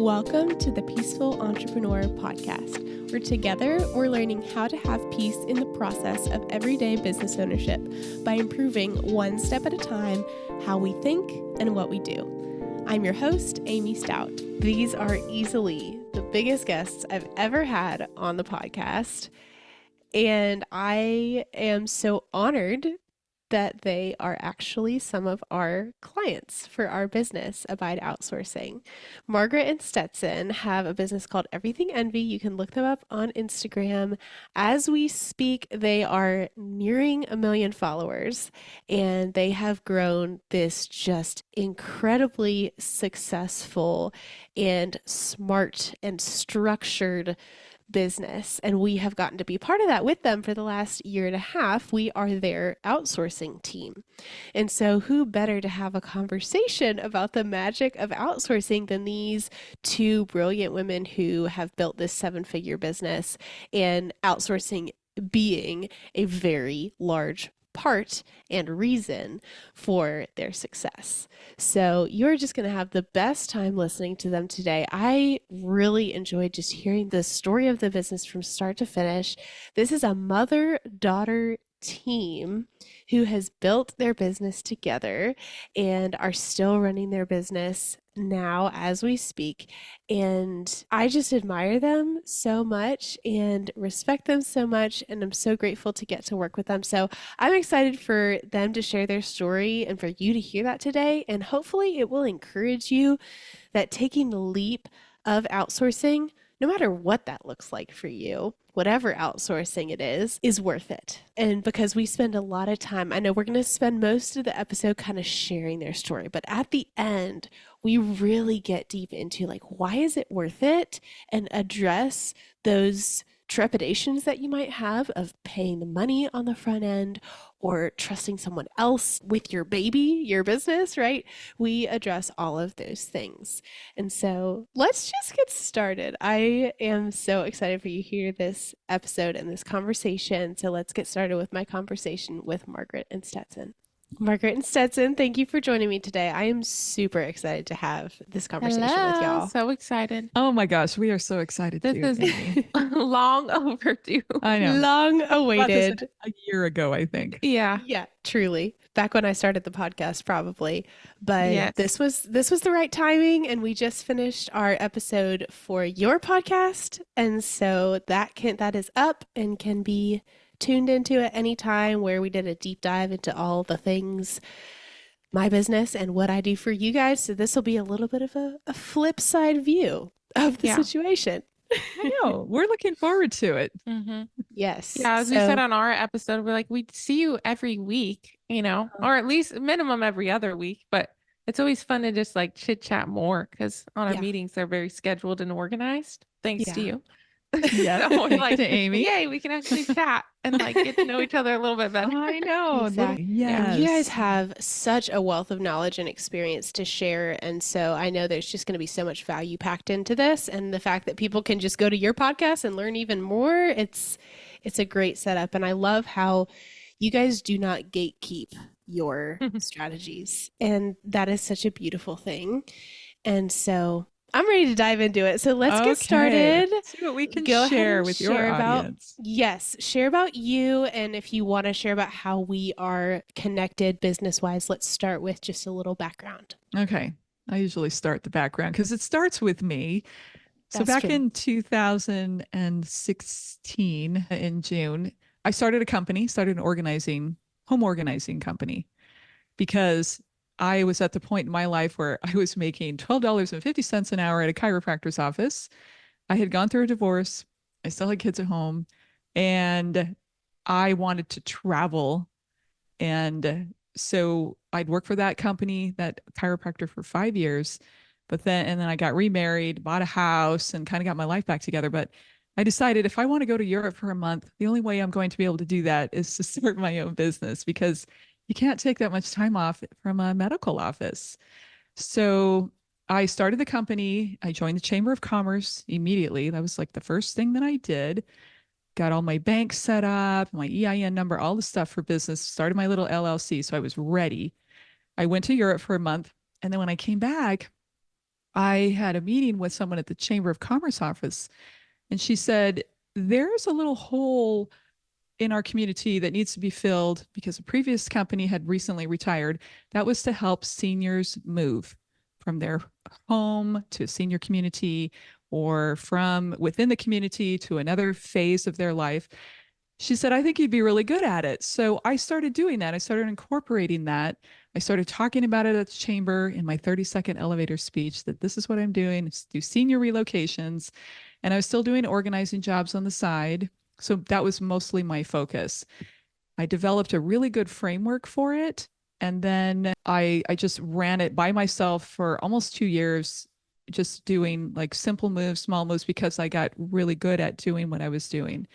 Welcome to the Peaceful Entrepreneur Podcast, where together we're learning how to have peace in the process of everyday business ownership by improving one step at a time how we think and what we do. I'm your host, Amy Stout. These are easily the biggest guests I've ever had on the podcast, and I am so honored that they are actually some of our clients for our business, Abide Outsourcing. Margaret and Stetson have a business called Everything Envy. You can look them up on Instagram. As we speak, they are nearing 1 million followers, and they have grown this just incredibly successful and smart and structured business, and we have gotten to be part of that with them for the last 1.5 years. We are their outsourcing team. And so who better to have a conversation about the magic of outsourcing than these two brilliant women who have built this 7-figure business, and outsourcing being a very large part and reason for their success. So you're just going to have the best time listening to them today. I really enjoyed just hearing the story of the business from start to finish. This is a mother-daughter team who has built their business together and are still running their business now as we speak. And I just admire them so much and respect them so much. And I'm so grateful to get to work with them. So I'm excited for them to share their story and for you to hear that today. And hopefully it will encourage you that taking the leap of outsourcing, no matter what that looks like for you, whatever outsourcing it is worth it. And because we spend a lot of time, I know we're going to spend most of the episode kind of sharing their story, but at the end, we really get deep into like, why is it worth it? And address those trepidations that you might have of paying the money on the front end or trusting someone else with your baby, your business, right? We address all of those things. And so let's just get started. I am so excited for you to hear this episode and this conversation. So let's get started with my conversation with Margaret and Stetson. Margaret and Stetson, thank you for joining me today. I am super excited to have this conversation with y'all. So excited. Oh my gosh, we are so excited too. This is long overdue. I know. Long awaited. A year ago, I think. Yeah. Yeah, truly. Back when I started the podcast, probably. But Yes. this was the right timing, and we just finished our episode for your podcast. And so that is up and can be tuned into at any time, where we did a deep dive into all the things, my business and what I do for you guys. So this will be a little bit of a flip side view of the situation. I know. We're looking forward to it. Mm-hmm. Yes. Yeah, as we said on our episode, we're like, we see you every week, or at least minimum every other week. But it's always fun to just like chit chat more, because on our meetings, they're very scheduled and organized. Thanks to you. Yeah. So we're like, to Amy. Yay, we can actually chat and like get to know each other a little bit better. I know. Exactly. Yes. You guys have such a wealth of knowledge and experience to share. And so I know there's just going to be so much value packed into this. And the fact that people can just go to your podcast and learn even more, it's a great setup. And I love how you guys do not gatekeep your strategies. And that is such a beautiful thing. And so I'm ready to dive into it. So let's get started. Let's see what we can share with your audience. Share about you. And if you want to share about how we are connected business-wise, let's start with just a little background. Okay. I usually start the background because it starts with me. So back in 2016 in June, I started an home organizing company, because I was at the point in my life where I was making $12.50 an hour at a chiropractor's office. I had gone through a divorce. I still had kids at home, and I wanted to travel. And so I'd worked for that company, that chiropractor, for 5 years, and then I got remarried, bought a house, and kind of got my life back together. But I decided if I want to go to Europe for a month, the only way I'm going to be able to do that is to start my own business, because you can't take that much time off from a medical office. So I started the company. I joined the Chamber of Commerce immediately. That was like the first thing that I did. Got all my banks set up, my EIN number, all the stuff for business, started my little LLC. So I was ready. I went to Europe for a month. And then when I came back, I had a meeting with someone at the Chamber of Commerce office, and she said, there's a little hole in our community that needs to be filled because a previous company had recently retired. That was to help seniors move from their home to a senior community or from within the community to another phase of their life. She said, I think you'd be really good at it. So I started doing that. I started incorporating that. I started talking about it at the chamber in my 30-second elevator speech that this is what I'm doing, do senior relocations. And I was still doing organizing jobs on the side. So that was mostly my focus. I developed a really good framework for it. And then I just ran it by myself for almost 2 years, just doing like simple moves, small moves, because I got really good at doing what I was doing.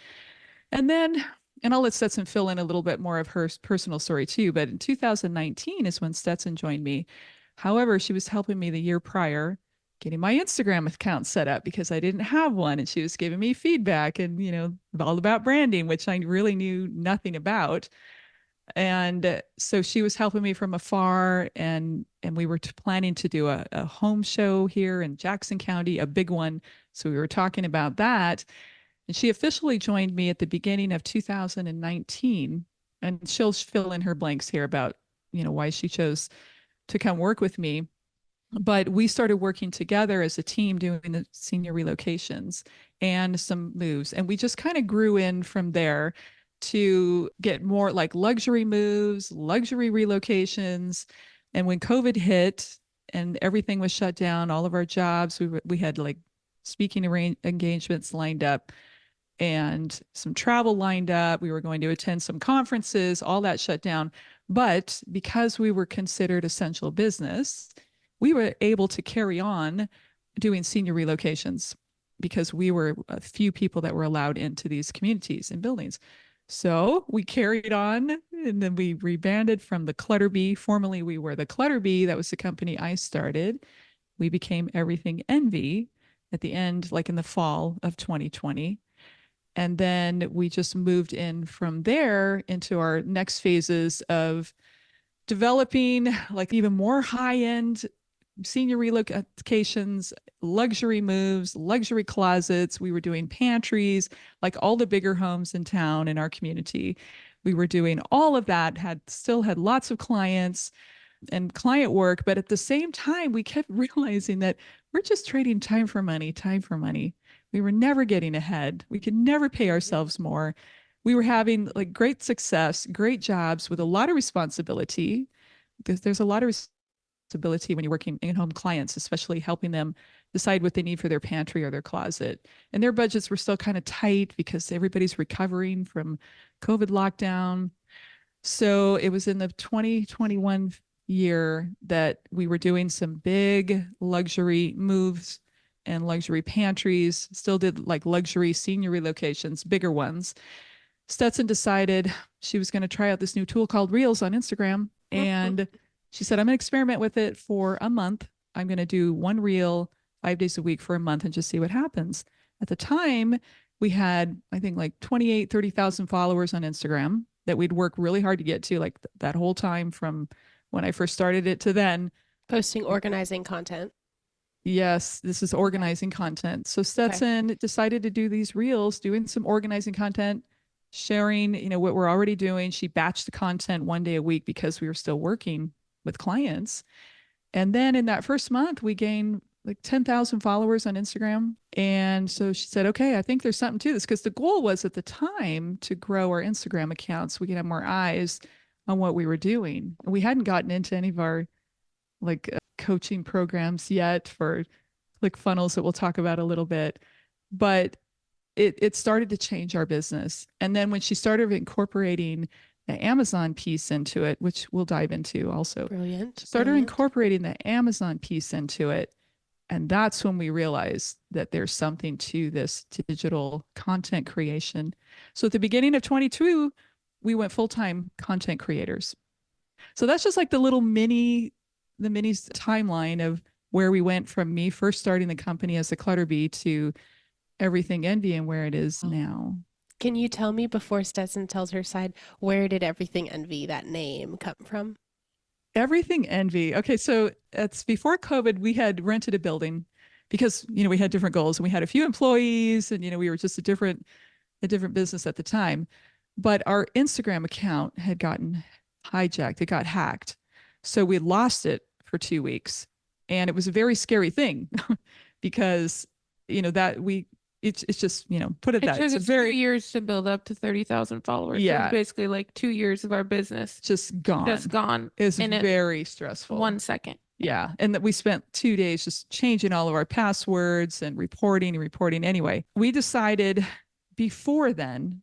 And then, and I'll let Stetson fill in a little bit more of her personal story too, but in 2019 is when Stetson joined me. However, she was helping me the year prior getting my Instagram account set up because I didn't have one, and she was giving me feedback and, all about branding, which I really knew nothing about. And so she was helping me from afar, and we were planning to do a home show here in Jackson County, a big one. So we were talking about that. And she officially joined me at the beginning of 2019. And she'll fill in her blanks here about, why she chose to come work with me. But we started working together as a team doing the senior relocations and some moves. And we just kind of grew in from there to get more like luxury moves, luxury relocations. And when COVID hit and everything was shut down, all of our jobs, we had like speaking engagements lined up and some travel lined up. We were going to attend some conferences, all that shut down. But because we were considered essential business, we were able to carry on doing senior relocations because we were a few people that were allowed into these communities and buildings. So we carried on, and then we rebranded from the Clutter Bee. Formerly, we were the Clutter Bee. That was the company I started. We became Everything Envy at the end, like in the fall of 2020. And then we just moved in from there into our next phases of developing like even more high-end senior relocations, luxury moves, luxury closets. We were doing pantries, like all the bigger homes in town in our community. We were doing all of that, still had lots of clients and client work. But at the same time, we kept realizing that we're just trading time for money, time for money. We were never getting ahead. We could never pay ourselves more. We were having like great success, great jobs with a lot of responsibility. There's a lot of responsibility when you're working in-home clients, especially helping them decide what they need for their pantry or their closet. And their budgets were still kind of tight because everybody's recovering from COVID lockdown. So it was in the 2021 year that we were doing some big luxury moves and luxury pantries, still did like luxury senior relocations, bigger ones. Stetson decided she was going to try out this new tool called Reels on Instagram. And she said, I'm going to experiment with it for a month. I'm going to do one reel 5 days a week for a month and just see what happens. At the time, we had, I think, like 30,000 followers on Instagram that we'd work really hard to get to, like that whole time from when I first started it to then. Posting organizing content. Yes, this is organizing content. So Stetson decided to do these reels, doing some organizing content, sharing, what we're already doing. She batched the content 1 day a week because we were still working with clients. And then in that first month, we gained like 10,000 followers on Instagram. And so she said, okay, I think there's something to this, because the goal was at the time to grow our Instagram accounts. We could have more eyes on what we were doing. We hadn't gotten into any of our like coaching programs yet for ClickFunnels that we'll talk about a little bit, but it started to change our business. And then when she started incorporating the Amazon piece into it, which we'll dive into also. Brilliant. Incorporating the Amazon piece into it. And that's when we realized that there's something to this digital content creation. So at the beginning of 22, we went full-time content creators. So that's just like the mini timeline of where we went from me first starting the company as a Clutter Bee to Everything Envy and where it is now. Can you tell me, before Stetson tells her side, where did Everything Envy, that name, come from? Everything envy. Okay, so it's before COVID, we had rented a building because, we had different goals and we had a few employees and, we were just a different business at the time. But our Instagram account had gotten hijacked. It got hacked. So we lost it for 2 weeks. And it was a very scary thing because, that it's just, put it It that took it's a us very, 2 years to build up to 30,000 followers. It yeah, was basically like 2 years of our business just gone. just gone It's in very stressful. 1 second. Yeah. And that we spent 2 days just changing all of our passwords and reporting. Anyway, we decided before then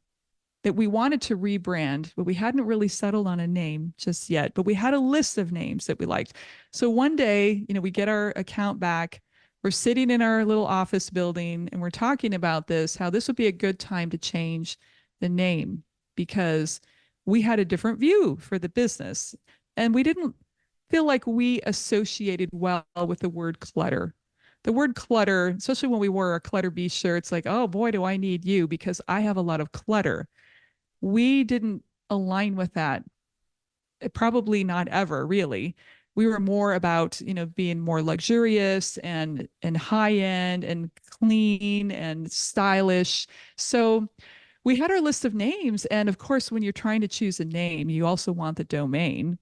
that we wanted to rebrand, but we hadn't really settled on a name just yet. But we had a list of names that we liked. So one day, we get our account back. We're sitting in our little office building and we're talking about this, how this would be a good time to change the name because we had a different view for the business. And we didn't feel like we associated well with the word clutter. The word clutter, especially when we wore our Clutter Bee shirts, like, oh boy, do I need you because I have a lot of clutter. We didn't align with that. Probably not ever, really. We were more about, being more luxurious and high end and clean and stylish. So we had our list of names. And of course, when you're trying to choose a name, you also want the domain.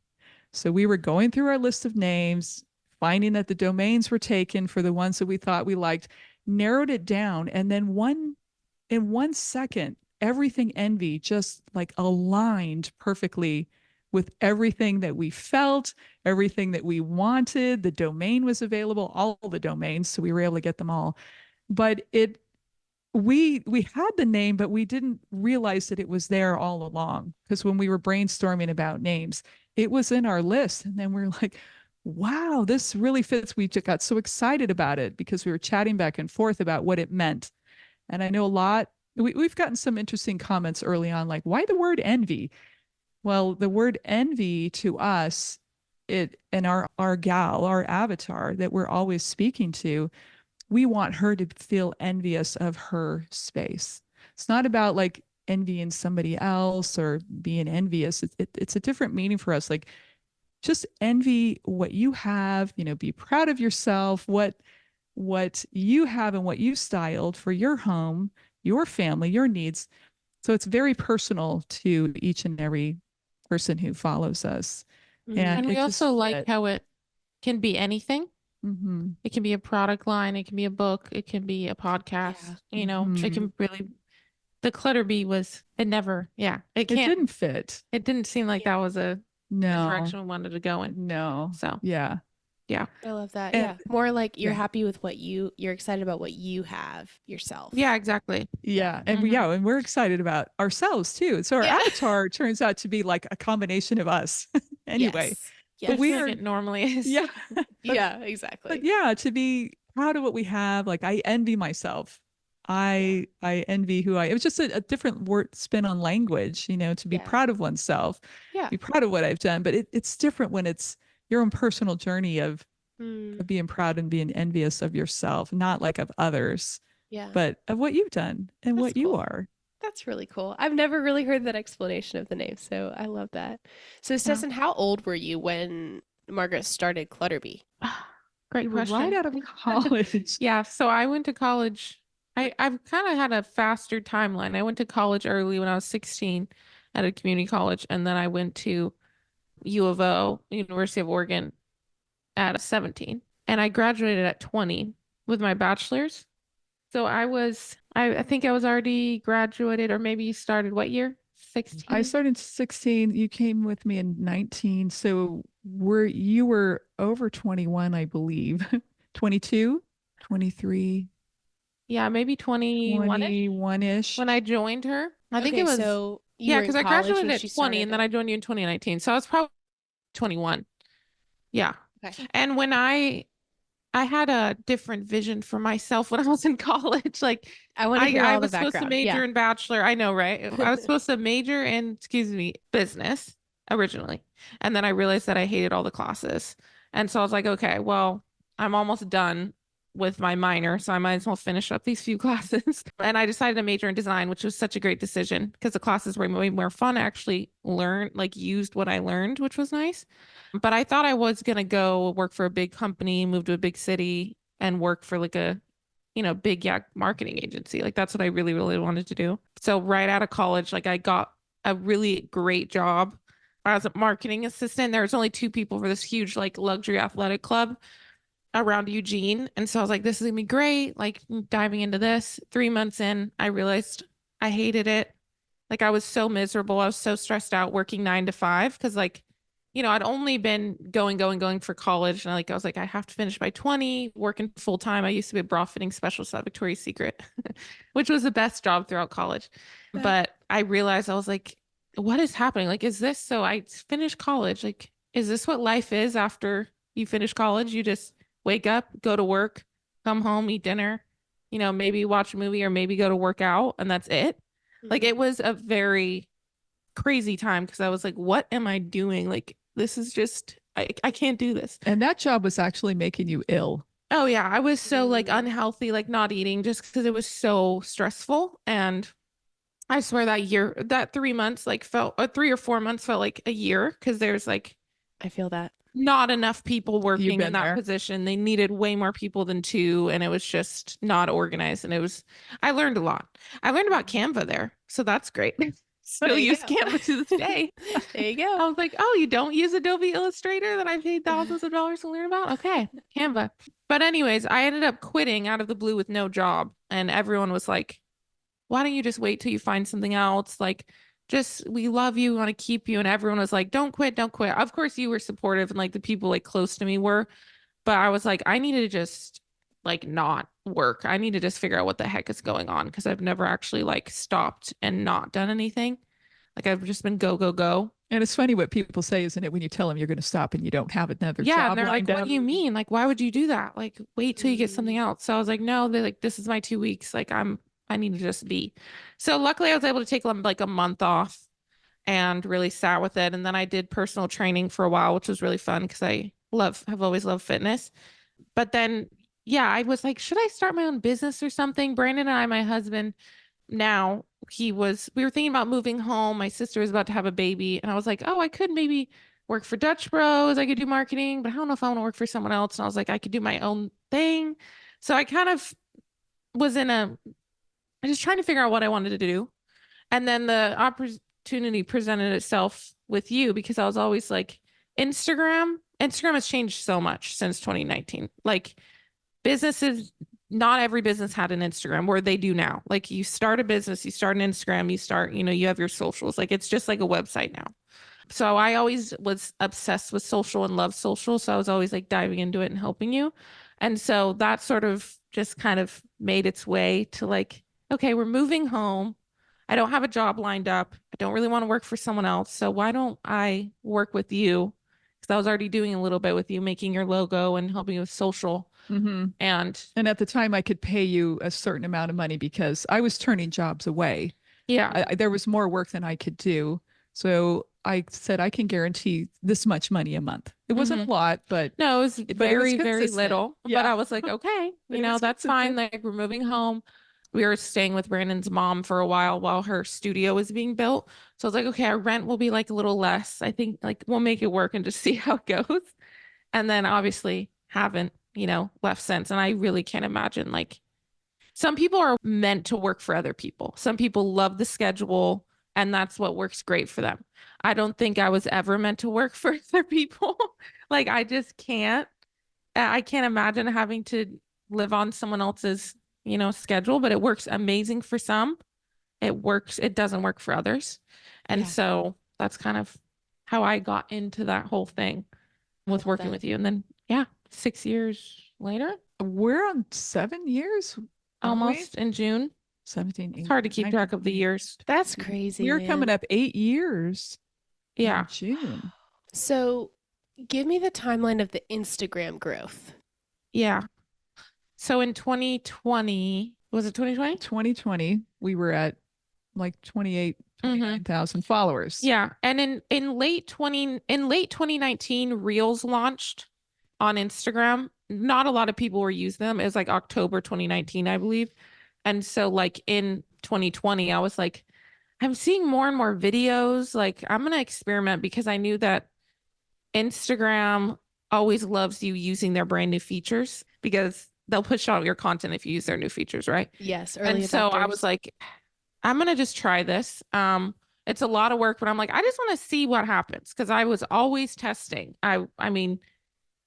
So we were going through our list of names, finding that the domains were taken for the ones that we thought we liked, narrowed it down, and then in 1 second, everything envy just like aligned perfectly with everything that we felt, everything that we wanted. The domain was available, all the domains, so we were able to get them all. But we had the name, but we didn't realize that it was there all along. Because when we were brainstorming about names, it was in our list. And then we're like, wow, this really fits. We just got so excited about it because we were chatting back and forth about what it meant. And I know we've gotten some interesting comments early on, like, why the word envy? Well, the word envy to us, and our gal, our avatar that we're always speaking to, we want her to feel envious of her space. It's not about like envying somebody else or being envious. It's a different meaning for us. Like just envy what you have, be proud of yourself, what you have and what you styled for your home, your family, your needs. So it's very personal to each and every person who follows us. And we also like how it can be anything. Mm-hmm. It can be a product line, it can be a book, it can be a podcast, it can really, the Clutter Bee it didn't fit. It didn't seem like that was a No. direction we wanted to go in. No. So yeah. I love that. And- More like you're happy with what you're excited about what you have yourself. Yeah, exactly. Yeah. And and we're excited about ourselves too. So our avatar turns out to be like a combination of us anyway. Yes. But we are, it normally is. Yeah. Yeah, exactly. But to be proud of what we have, like I envy myself. I envy who it was just a different word spin on language, to be proud of oneself, be proud of what I've done. But it's different when it's your own personal journey of being proud and being envious of yourself, not like of others, but of what you've done and what you are. That's really cool. I've never really heard that explanation of the name, so I love that. So, Stetson, how old were you when Margaret started Clutter Bee? Great question. Right out of college. Yeah, so I went to college. I've kind of had a faster timeline. I went to college early when I was 16 at a community college, and then I went to U of O, University of Oregon, at 17, and I graduated at 20 with my bachelor's. So I think I was already graduated, or maybe you started what year? 16? I started 16. You came with me in 19. So you were over 21, I believe. 22, 23. Yeah, maybe 21-ish. When I joined her. I think it was. So because I graduated at 20 and then I joined you in 2019. So I was probably 21. Yeah. Okay. And when I had a different vision for myself when I was in college. Like I want to hear all the was supposed to major in bachelor. I know, right? I was supposed to major in, business originally. And then I realized that I hated all the classes. And so I was like, okay, well, I'm almost done with my minor, so I might as well finish up these few classes. And I decided to major in design, which was such a great decision because the classes were way more fun. I actually used what I learned, which was nice. But I thought I was going to go work for a big company, move to a big city and work for like a, big marketing agency. Like that's what I really, really wanted to do. So right out of college, like I got a really great job. I was a marketing assistant. There was only 2 people for this huge like luxury athletic club around Eugene. And so I was like, this is gonna be great. Like diving into this. 3 months in, I realized I hated it. Like I was so miserable. I was so stressed out working 9 to 5 because I'd only been going for college. And I was like, I have to finish by 20, working full time. I used to be a bra fitting specialist at Victoria's Secret, which was the best job throughout college. Yeah. But I realized I was like, what is happening? Like, is this so I finished college? Like, is this what life is after you finish college? You just wake up, go to work, come home, eat dinner, maybe watch a movie or maybe go to work out, and that's it. Like, it was a very crazy time because I was like, what am I doing? Like, this is just, I can't do this. And that job was actually making you ill. Oh, yeah. I was so like unhealthy, like not eating just because it was so stressful. And I swear that 3 months like felt 3 or 4 months felt like a year because there's like, I feel that. Not enough people working in that there. position. They needed way more people than 2, and it was just not organized. And I learned a lot. I learned about Canva there, so that's great. Still use Canva to this day. There you go. I was like, oh, you don't use Adobe Illustrator that I paid thousands of dollars to learn about? Okay, Canva. But anyways, I ended up quitting out of the blue with no job, and everyone was like, why don't you just wait till you find something else? Like, we love you, we want to keep you. And everyone was like, don't quit. Of course you were supportive and like the people like close to me were, but I was like, I needed to just like not work. I need to just figure out what the heck is going on because I've never actually like stopped and not done anything. Like I've just been go, go, go. And it's funny what people say, isn't it? When you tell them you're going to stop and you don't have another job. And they're like, what do you mean? Like, why would you do that? Like, wait till you get something else. So I was like, no, they're like, this is my 2 weeks. Like I need to just be. So luckily I was able to take like a month off and really sat with it. And then I did personal training for a while, which was really fun because have always loved fitness. But then, I was like, should I start my own business or something? Brandon and I, my husband, now we were thinking about moving home. My sister was about to have a baby. And I was like, oh, I could maybe work for Dutch Bros. I could do marketing, but I don't know if I want to work for someone else. And I was like, I could do my own thing. So I kind of was just trying to figure out what I wanted to do. And then the opportunity presented itself with you because I was always like, Instagram has changed so much since 2019. Like businesses, not every business had an Instagram where they do now. Like you start a business, you start an Instagram, you have your socials. Like it's just like a website now. So I always was obsessed with social and love social. So I was always like diving into it and helping you. And so that sort of just kind of made its way to like, okay, we're moving home. I don't have a job lined up. I don't really want to work for someone else. So why don't I work with you? Because I was already doing a little bit with you, making your logo and helping you with social. Mm-hmm. And at the time I could pay you a certain amount of money because I was turning jobs away. Yeah. There was more work than I could do. So I said, I can guarantee this much money a month. It wasn't a lot, but no, it was very, very little. Yeah. But I was like, okay, that's fine. Like we're moving home. We were staying with Brandon's mom for a while her studio was being built. So I was like, okay, our rent will be like a little less. I think like we'll make it work and just see how it goes. And then obviously haven't, left since. And I really can't imagine like some people are meant to work for other people. Some people love the schedule and that's what works great for them. I don't think I was ever meant to work for other people. Like I just can't. I can't imagine having to live on someone else's schedule, but it works amazing for some. It doesn't work for others. And so that's kind of how I got into that whole thing with working with you. And then 6 years later, we're on 7 years almost in June. 17. It's hard to keep track of the years. That's crazy. We're coming up 8 years. Yeah. In June. So give me the timeline of the Instagram growth. Yeah. So in 2020, was it 2020? 2020, we were at like 29,000 followers. Yeah. And in late 2019, Reels launched on Instagram. not a lot of people were using them. It was like October 2019, I believe. And so like in 2020, I was like, I'm seeing more and more videos. Like I'm going to experiment because I knew that Instagram always loves you using their brand new features because they'll push out your content if you use their new features, right? Yes, early And so I adopters. was like, I'm gonna just try this. It's a lot of work, but I'm like, I just want to see what happens because I was always testing. I mean,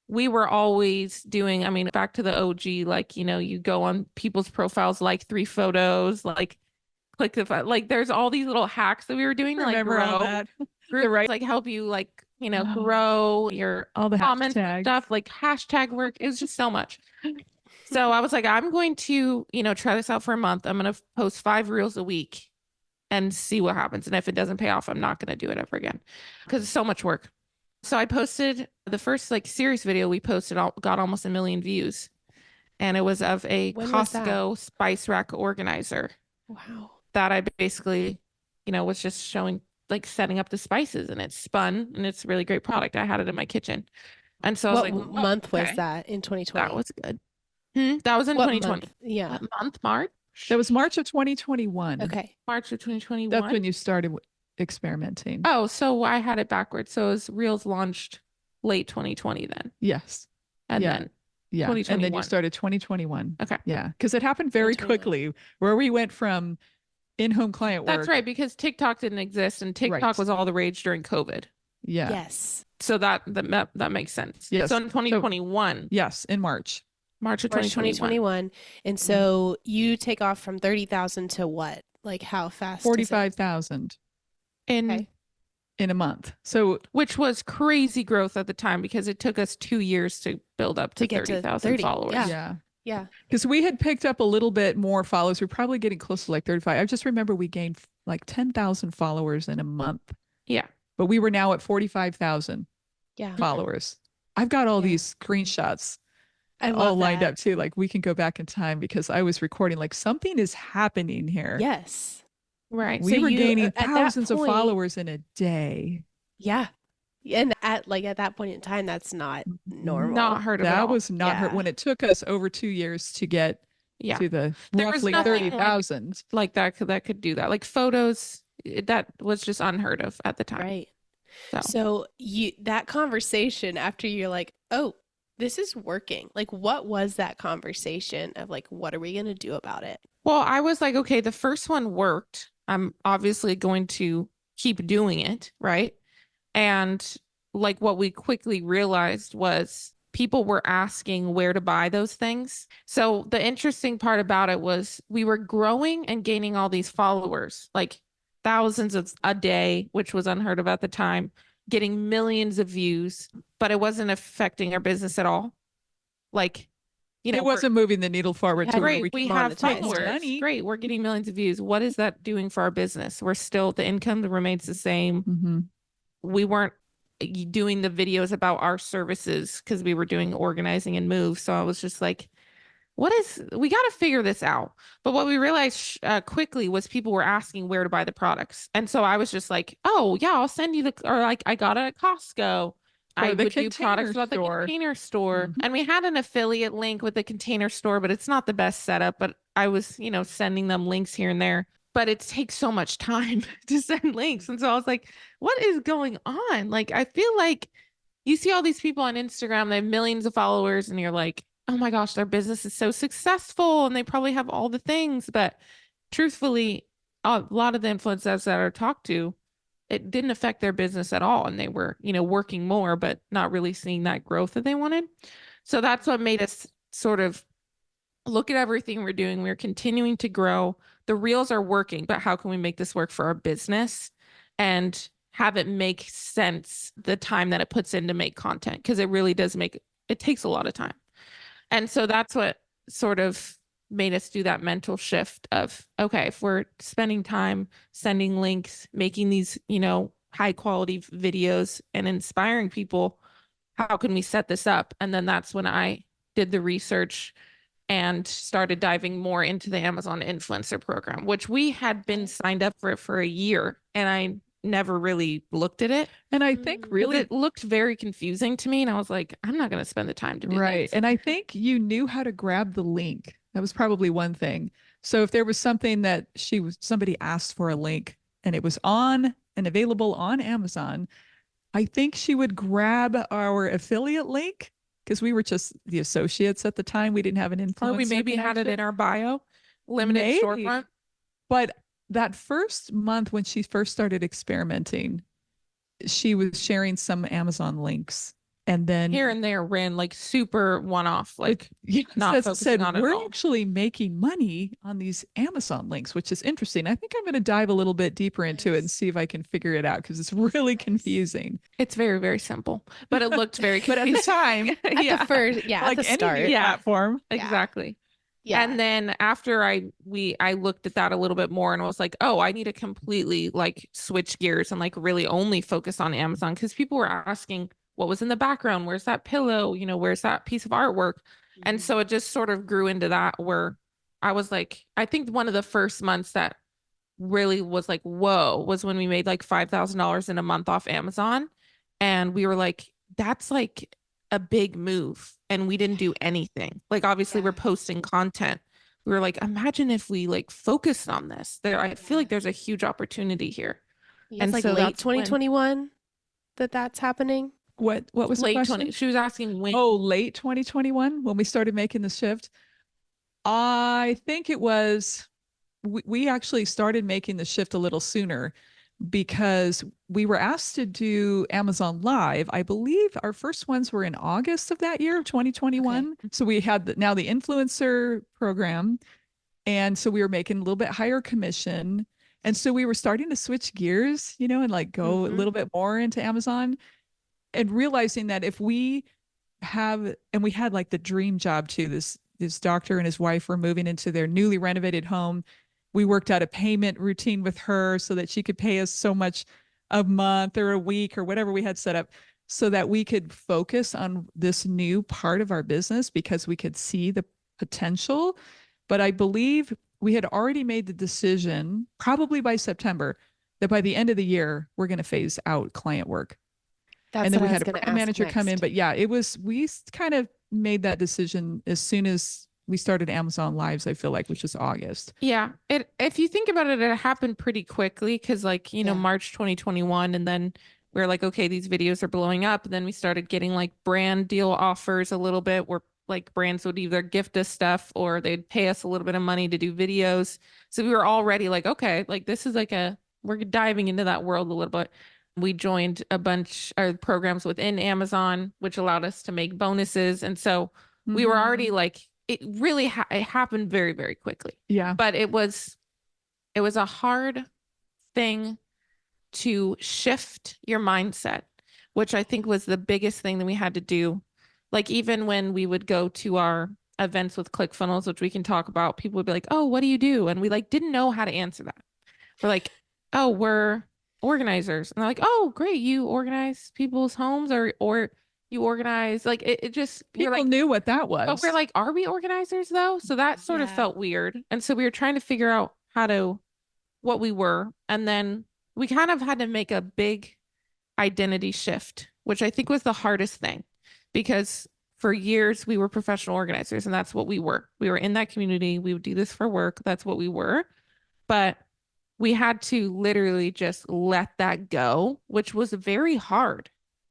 we were always doing, I mean, back to the OG, like, you know, you go on people's profiles, like 3 photos, like click the like there's all these little hacks that we were doing to like Remember all grow that? groups, right. like help you like, you know, Oh, grow your all the comments and hashtags. stuff, like hashtag work. It was just so much. So I was like, I'm going to, you know, try this out for a month. I'm going to post 5 reels a week and see what happens. And if it doesn't pay off, I'm not going to do it ever again because it's so much work. So I posted the first like serious video we posted, got almost 1 million views. And it was of a When was that? Costco spice rack organizer Wow. that I basically, you know, was just showing like setting up the spices, and it's spun and it's a really great product. I had it in my kitchen. And so I was What like, "Whoa, month was okay, that in 2020? that was good." That was in What 2020. month? Yeah. What month? March? That was March of 2021. Okay. March of 2021. That's when you started experimenting. Oh, so I had it backwards. So it was Reels launched late 2020 then. Yes. And Yeah. then Yeah. And then you 2021. started 2021. Okay. Yeah. Because it happened very 2021. quickly where we went from in-home client work. That's right, because TikTok didn't exist and TikTok Right. was all the rage during COVID. Yeah. Yes. So that makes sense. Yes. So in 2021, Yes. In March. March of March 2021. 2021. And so you take off from 30,000 to what? Like how fast? is it? 45,000 In in a month. So which was crazy growth at the time because it took us 2 years to build up to To get to 30,000 30, followers. yeah. yeah. Yeah. Because we had picked up a little bit more followers. We're probably getting close to like 35. I just remember we gained like 10,000 followers in a month. Yeah. But we were now at 45,000 Yeah. followers. I've got all Yeah. these screenshots I all love lined that. up too. Like we can go back in time because I was recording like something is happening here. Yes. Right. We So were you, gaining at that thousands of point- followers in a day. Yeah. And at that point in time, that's not normal. Not heard of That at all. was not her Yeah. when it took us over 2 years to get Yeah. to the There was roughly nothing like- 30,000. Like that could do that. Like photos, that was just unheard of at the time. Right. So So that conversation after you're like, oh, this is working. Like, what was that conversation of like, what are we going to do about it? well, I was like, okay, the first one worked. I'm obviously going to keep doing it, right? And like what we quickly realized was people were asking where to buy those things. So the interesting part about it was we were growing and gaining all these followers, like thousands of a day, which was unheard of at the time, getting millions of views, but it wasn't affecting our business at all. Like, you know, It wasn't moving the needle forward Yeah, to where great. we We can have monetize followers. money. Great. We're getting millions of views. What is that doing for our business? We're still, the income remains the same. Mhm. We weren't doing the videos about our services because we were doing organizing and move. So I was just like, we got to figure this out. But what we realized quickly was people were asking where to buy the products. And so I was just like, oh yeah, I'll send you or like I got it at Costco. I the would do products container about the store. container store. Mhm. And we had an affiliate link with the container store, but it's not the best setup. But I was, you know, sending them links here and there. But it takes so much time to send links. And so I was like, what is going on? Like, I feel like you see all these people on Instagram, they have millions of followers, and you're like, oh my gosh, their business is so successful and they probably have all the things. But truthfully, a lot of the influencers that I talked to, it didn't affect their business at all. And they were, you know, working more, but not really seeing that growth that they wanted. So that's what made us sort of look at everything we're doing. We're continuing to grow. The reels are working, but how can we make this work for our business and have it make sense the time that it puts in to make content? Because it really does it takes a lot of time. And so that's what sort of made us do that mental shift of, okay, if we're spending time sending links, making these, you know, high quality videos and inspiring people, how can we set this up? And then that's when I did the research and started diving more into the Amazon influencer program, which we had been signed up for a year. And I never really looked at it. And I think really it looked very confusing to me. And I was like, I'm not going to spend the time to do right. this. And I think you knew how to grab the link. That was probably one thing. So if there was something that somebody asked for a link and it was on and available on Amazon, I think she would grab our affiliate link because we were just the associates at the time. We didn't have an influencer. Or we maybe had it in our bio, limited Maybe. storefront. But that first month when she first started experimenting, she was sharing some Amazon links. And then here and there ran like super one-off, like not focusing on it at all. We're actually making money on these Amazon links, which is interesting. I think I'm going to dive a little bit deeper into it and see if I can figure it out because it's really confusing. It's very, very simple, but it looked very confusing. But at the time, at the first, like at the any start. new platform. Exactly. Yeah. And then after I looked at that a little bit more and was like, oh, I need to completely like switch gears and like really only focus on Amazon because people were asking what was in the background, where's that pillow, where's that piece of artwork. And so it just sort of grew into that where I was like, I think one of the first months that really was like, whoa, was when we made like $5,000 in a month off Amazon. And we were like, that's like a big move. And we didn't do anything. Like, obviously we're posting content. We were like, imagine if we like focused on this. I feel like there's a huge opportunity here. And like so late 2021 that's happening. What was late the question? 20? She was asking when. Oh, late 2021 when we started making the shift. I think it was we actually started making the shift a little sooner because we were asked to do Amazon Live. I believe our first ones were in August of that year, 2021. Okay. So we had now the influencer program. And so we were making a little bit higher commission. And so we were starting to switch gears, and like go a little bit more into Amazon and realizing that if we had like the dream job too, this doctor and his wife were moving into their newly renovated home. We worked out a payment routine with her so that she could pay us so much a month or a week or whatever we had set up so that we could focus on this new part of our business because we could see the potential. But I believe we had already made the decision, probably by September, that by the end of the year, we're going to phase out client work. And then we had a brand manager come in. But yeah, we kind of made that decision as soon as we started Amazon Lives, I feel like, which was August. Yeah. If you think about it, it happened pretty quickly because like, March 2021. And then we're like, okay, these videos are blowing up. And then we started getting like brand deal offers a little bit where like brands would either gift us stuff or they'd pay us a little bit of money to do videos. So we were already like, okay, like this is like we're diving into that world a little bit. We joined a bunch of programs within Amazon, which allowed us to make bonuses. And so we were already like, it really it happened very, very quickly. Yeah. But it was a hard thing to shift your mindset, which I think was the biggest thing that we had to do. Like even when we would go to our events with ClickFunnels, which we can talk about, people would be like, oh, what do you do? And we like didn't know how to answer that. We're like, oh, we're organizers. And they're like, oh, great. You organize people's homes or you organize like it just people like, knew what that was. But we're like, are we organizers though? So that sort of felt weird. And so we were trying to figure out what we were. And then we kind of had to make a big identity shift, which I think was the hardest thing because for years we were professional organizers and that's what we were. We were in that community. We would do this for work. That's what we were. But we had to literally just let that go, which was very hard.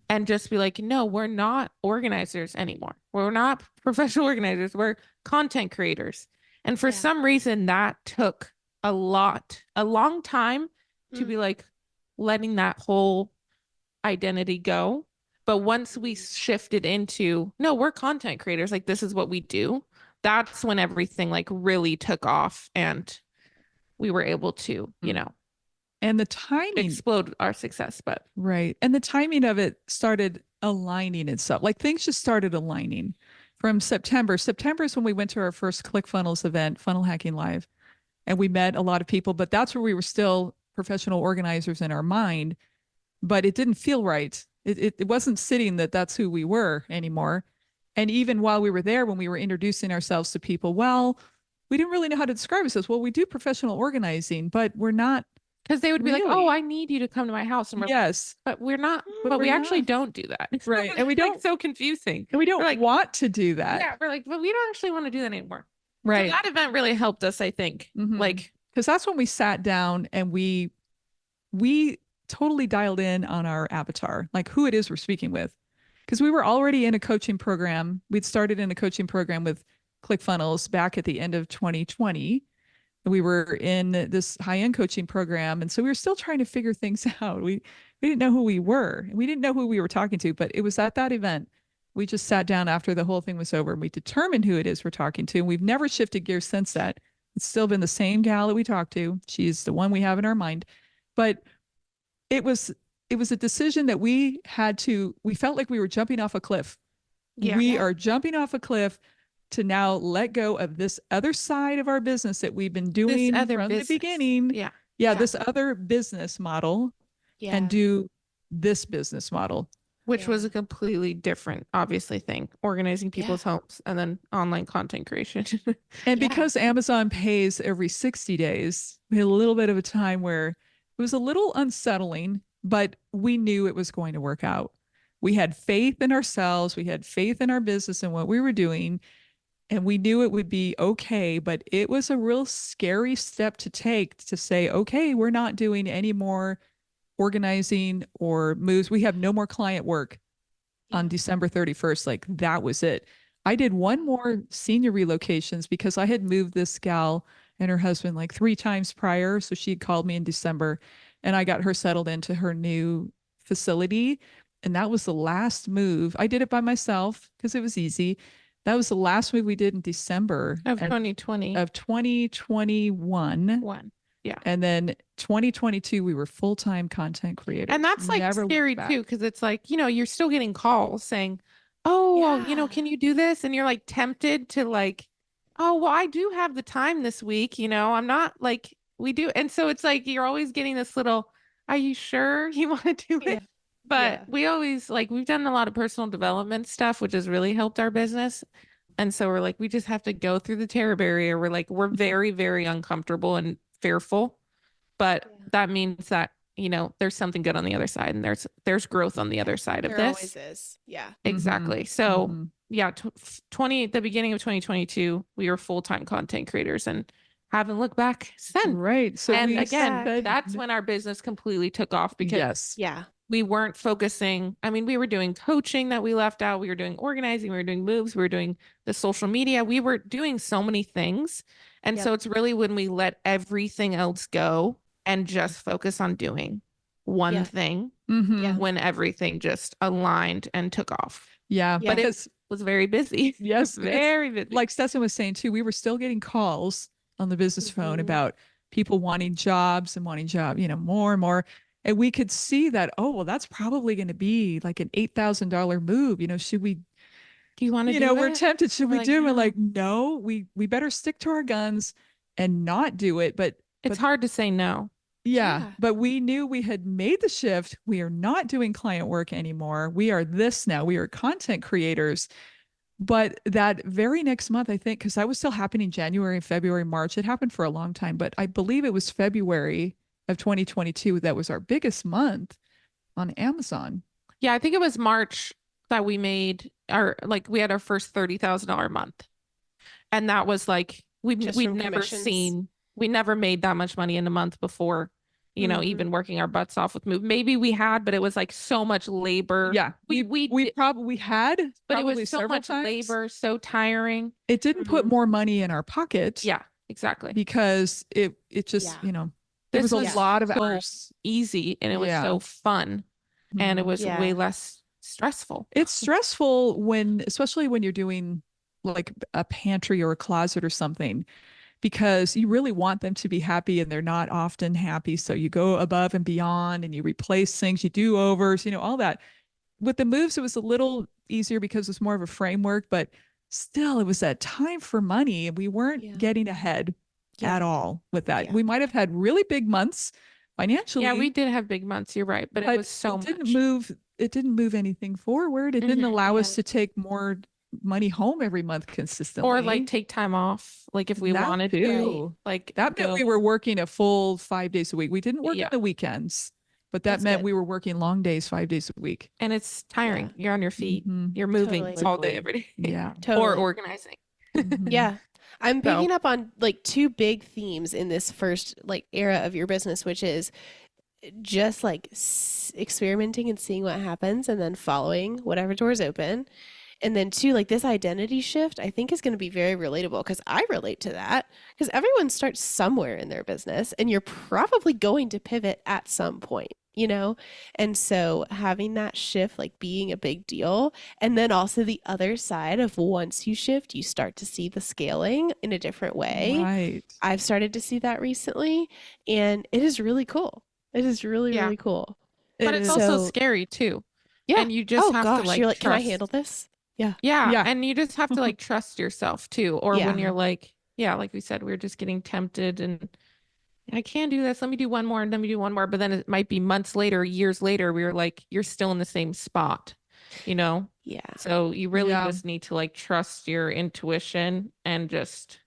And just be like, no, we're not organizers anymore. We're not professional organizers. We're content creators. And for some reason, that took a long time to be like letting that whole identity go. But once we shifted into, no, we're content creators. Like, this is what we do. That's when everything like really took off and we were able to, and the timing explode our success, but right. And the timing of it started aligning itself. Like things just started aligning from September. September is when we went to our first ClickFunnels event, Funnel Hacking Live, and we met a lot of people, but that's where we were still professional organizers in our mind, but it didn't feel right. It wasn't sitting that's who we were anymore. And even while we were there, when we were introducing ourselves to people, well, we didn't really know how to describe ourselves. Well, we do professional organizing, but we're not Because they would be like, Really? oh, I need you to come to my house. And we're like, Yes. but we're not, But but we we're actually not. don't do that. Right. And we It's like don't, so confusing. and we don't We're like, want to do that. yeah, we're like, but we don't actually want to do that anymore. So Right. that event really helped us, I think. Mhm. Like, because that's when we sat down and we totally dialed in on our avatar, like who it is we're speaking with. Because we were already in a coaching program. We'd started in a coaching program with ClickFunnels back at the end of 2020. We were in this high-end coaching program. And so we were still trying to figure things out. We didn't know who we were. We didn't know who we were talking to, but it was at that event. We just sat down after the whole thing was over and we determined who it is we're talking to. And we've never shifted gears since that. It's still been the same gal that we talked to. She's the one we have in our mind. But it was a decision that we felt like we were jumping off a cliff. Yeah. We are jumping off a cliff to now let go of this other side of our business that we've been doing from the beginning. Yeah. This other business model and do this business model. Which was a completely different, obviously, thing. Organizing people's homes and then online content creation. And because Amazon pays every 60 days, we had a little bit of a time where it was a little unsettling, but we knew it was going to work out. We had faith in ourselves. We had faith in our business and what we were doing. And we knew it would be okay, but it was a real scary step to take to say, okay, we're not doing any more organizing or moves. We have no more client work on December 31st. Like that was it. I did one more senior relocations because I had moved this gal and her husband like 3 times prior. So she called me in December and I got her settled into her new facility. And that was the last move. I did it by myself because it was easy. That was the last move we did in December of 2020. Of 2021. Yeah. And then 2022, we were full-time content creators. And that's like scary too, because it's like, you're still getting calls saying, oh, well, can you do this? And you're like tempted to like, oh, well, I do have the time this week. I'm not like we do. And so it's like, you're always getting this little, are you sure you want to do it? But we always we've done a lot of personal development stuff, which has really helped our business. And so we're like, we just have to go through the terror barrier. We're like, we're very, very uncomfortable and fearful, but that means that, there's something good on the other side and there's growth on the other side of this. There always is. Yeah. Exactly. So the beginning of 2022, we were full-time content creators and haven't looked back since. Right. So that's when our business completely took off because we weren't focusing. I mean, we were doing coaching that we left out. We were doing organizing. We were doing moves. We were doing the social media. We were doing so many things. And so it's really when we let everything else go and just focus on doing one thing when everything just aligned and took off. Yeah. But it was very busy. Yes. Very busy. Like Stetson was saying too, we were still getting calls on the business phone about people wanting jobs and wanting more and more. And we could see that, oh, well, that's probably going to be like an $8,000 move. Should we, do you want to do it? We're tempted. Should we like, do it? No. We're like, no, we better stick to our guns and not do it. But it's hard to say no. Yeah. But we knew we had made the shift. We are not doing client work anymore. We are this now. We are content creators. But that very next month, I think, because that was still happening January, February, March. It happened for a long time, but I believe it was February of 2022 that was our biggest month on Amazon. Yeah, I think it was March that we made we had our first $30,000 month. And that was like we'd never made that much money in a month before, even working our butts off with move. Maybe we had, but it was like so much labor. Yeah. We probably had, but it was so much labor, so tiring. It didn't put more money in our pocket. Yeah, exactly. Because it just, it was a lot of hours. Easy and it was so fun and it was way less stressful. It's stressful especially when you're doing like a pantry or a closet or something, because you really want them to be happy and they're not often happy. So you go above and beyond and you replace things, you do overs, all that. With the moves, it was a little easier because it's more of a framework, but still it was that time for money and we weren't getting ahead at all with that. We might have had really big months financially. Yeah, we did have big months. You're right. But it was so much. It didn't move anything forward. It didn't allow us to take more money home every month consistently. Or like take time off, like if we That wanted too. to, like That meant go. we were working a full 5 days a week. We didn't work Yeah. on the weekends, but that That's meant good. we were working long days, 5 days a week. And it's tiring. You're on your feet. Mhm. You're moving Totally. all day, every day. Yeah. Or Totally. organizing. Mhm. Yeah. I'm So- picking up on like two big themes in this first like era of your business, which is just like experimenting and seeing what happens and then following whatever doors open. And then two, like this identity shift, I think is going to be very relatable because I relate to that because everyone starts somewhere in their business and you're probably going to pivot at some point, you know? And so having that shift, like being a big deal. And then also the other side of once you shift, you start to see the scaling in a different way. Right. I've started to see that recently and it is really cool. It is really, Yeah. really cool. But it's also scary too. Yeah. And you just have to like you're like, can I trust. handle this? Yeah. Yeah. And you just have to like trust yourself too. Or Yeah. when you're like, yeah, like we said, we're just getting tempted and I can do this. Let me do one more and let me do one more. But then it might be months later, years later, we were like, you're still in the same spot, you know? Yeah. So you really Yeah. just need to like trust your intuition and just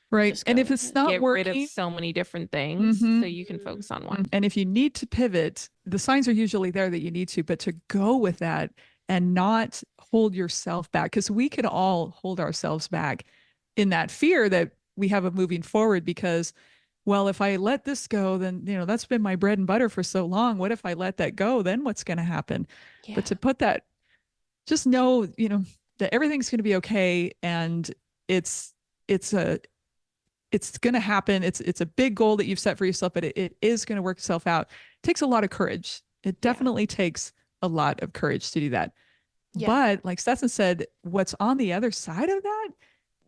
Right. Just And go if with it's it. not get rid working, of so many different things Mhm. so you can focus on one. and if you need to pivot, the signs are usually there that you need to, but to go with that and not hold yourself back, because we can all hold ourselves back in that fear that we have of moving forward because, well, if I let this go, then, that's been my bread and butter for so long. What if I let that go? Then what's going to happen? Yeah. But to put that, just know, that everything's going to be okay. And it's going to happen. It's a big goal that you've set for yourself, but it is going to work itself out. It takes a lot of courage. It definitely takes a lot of courage to do that. Yeah. But like Stetson said, what's on the other side of that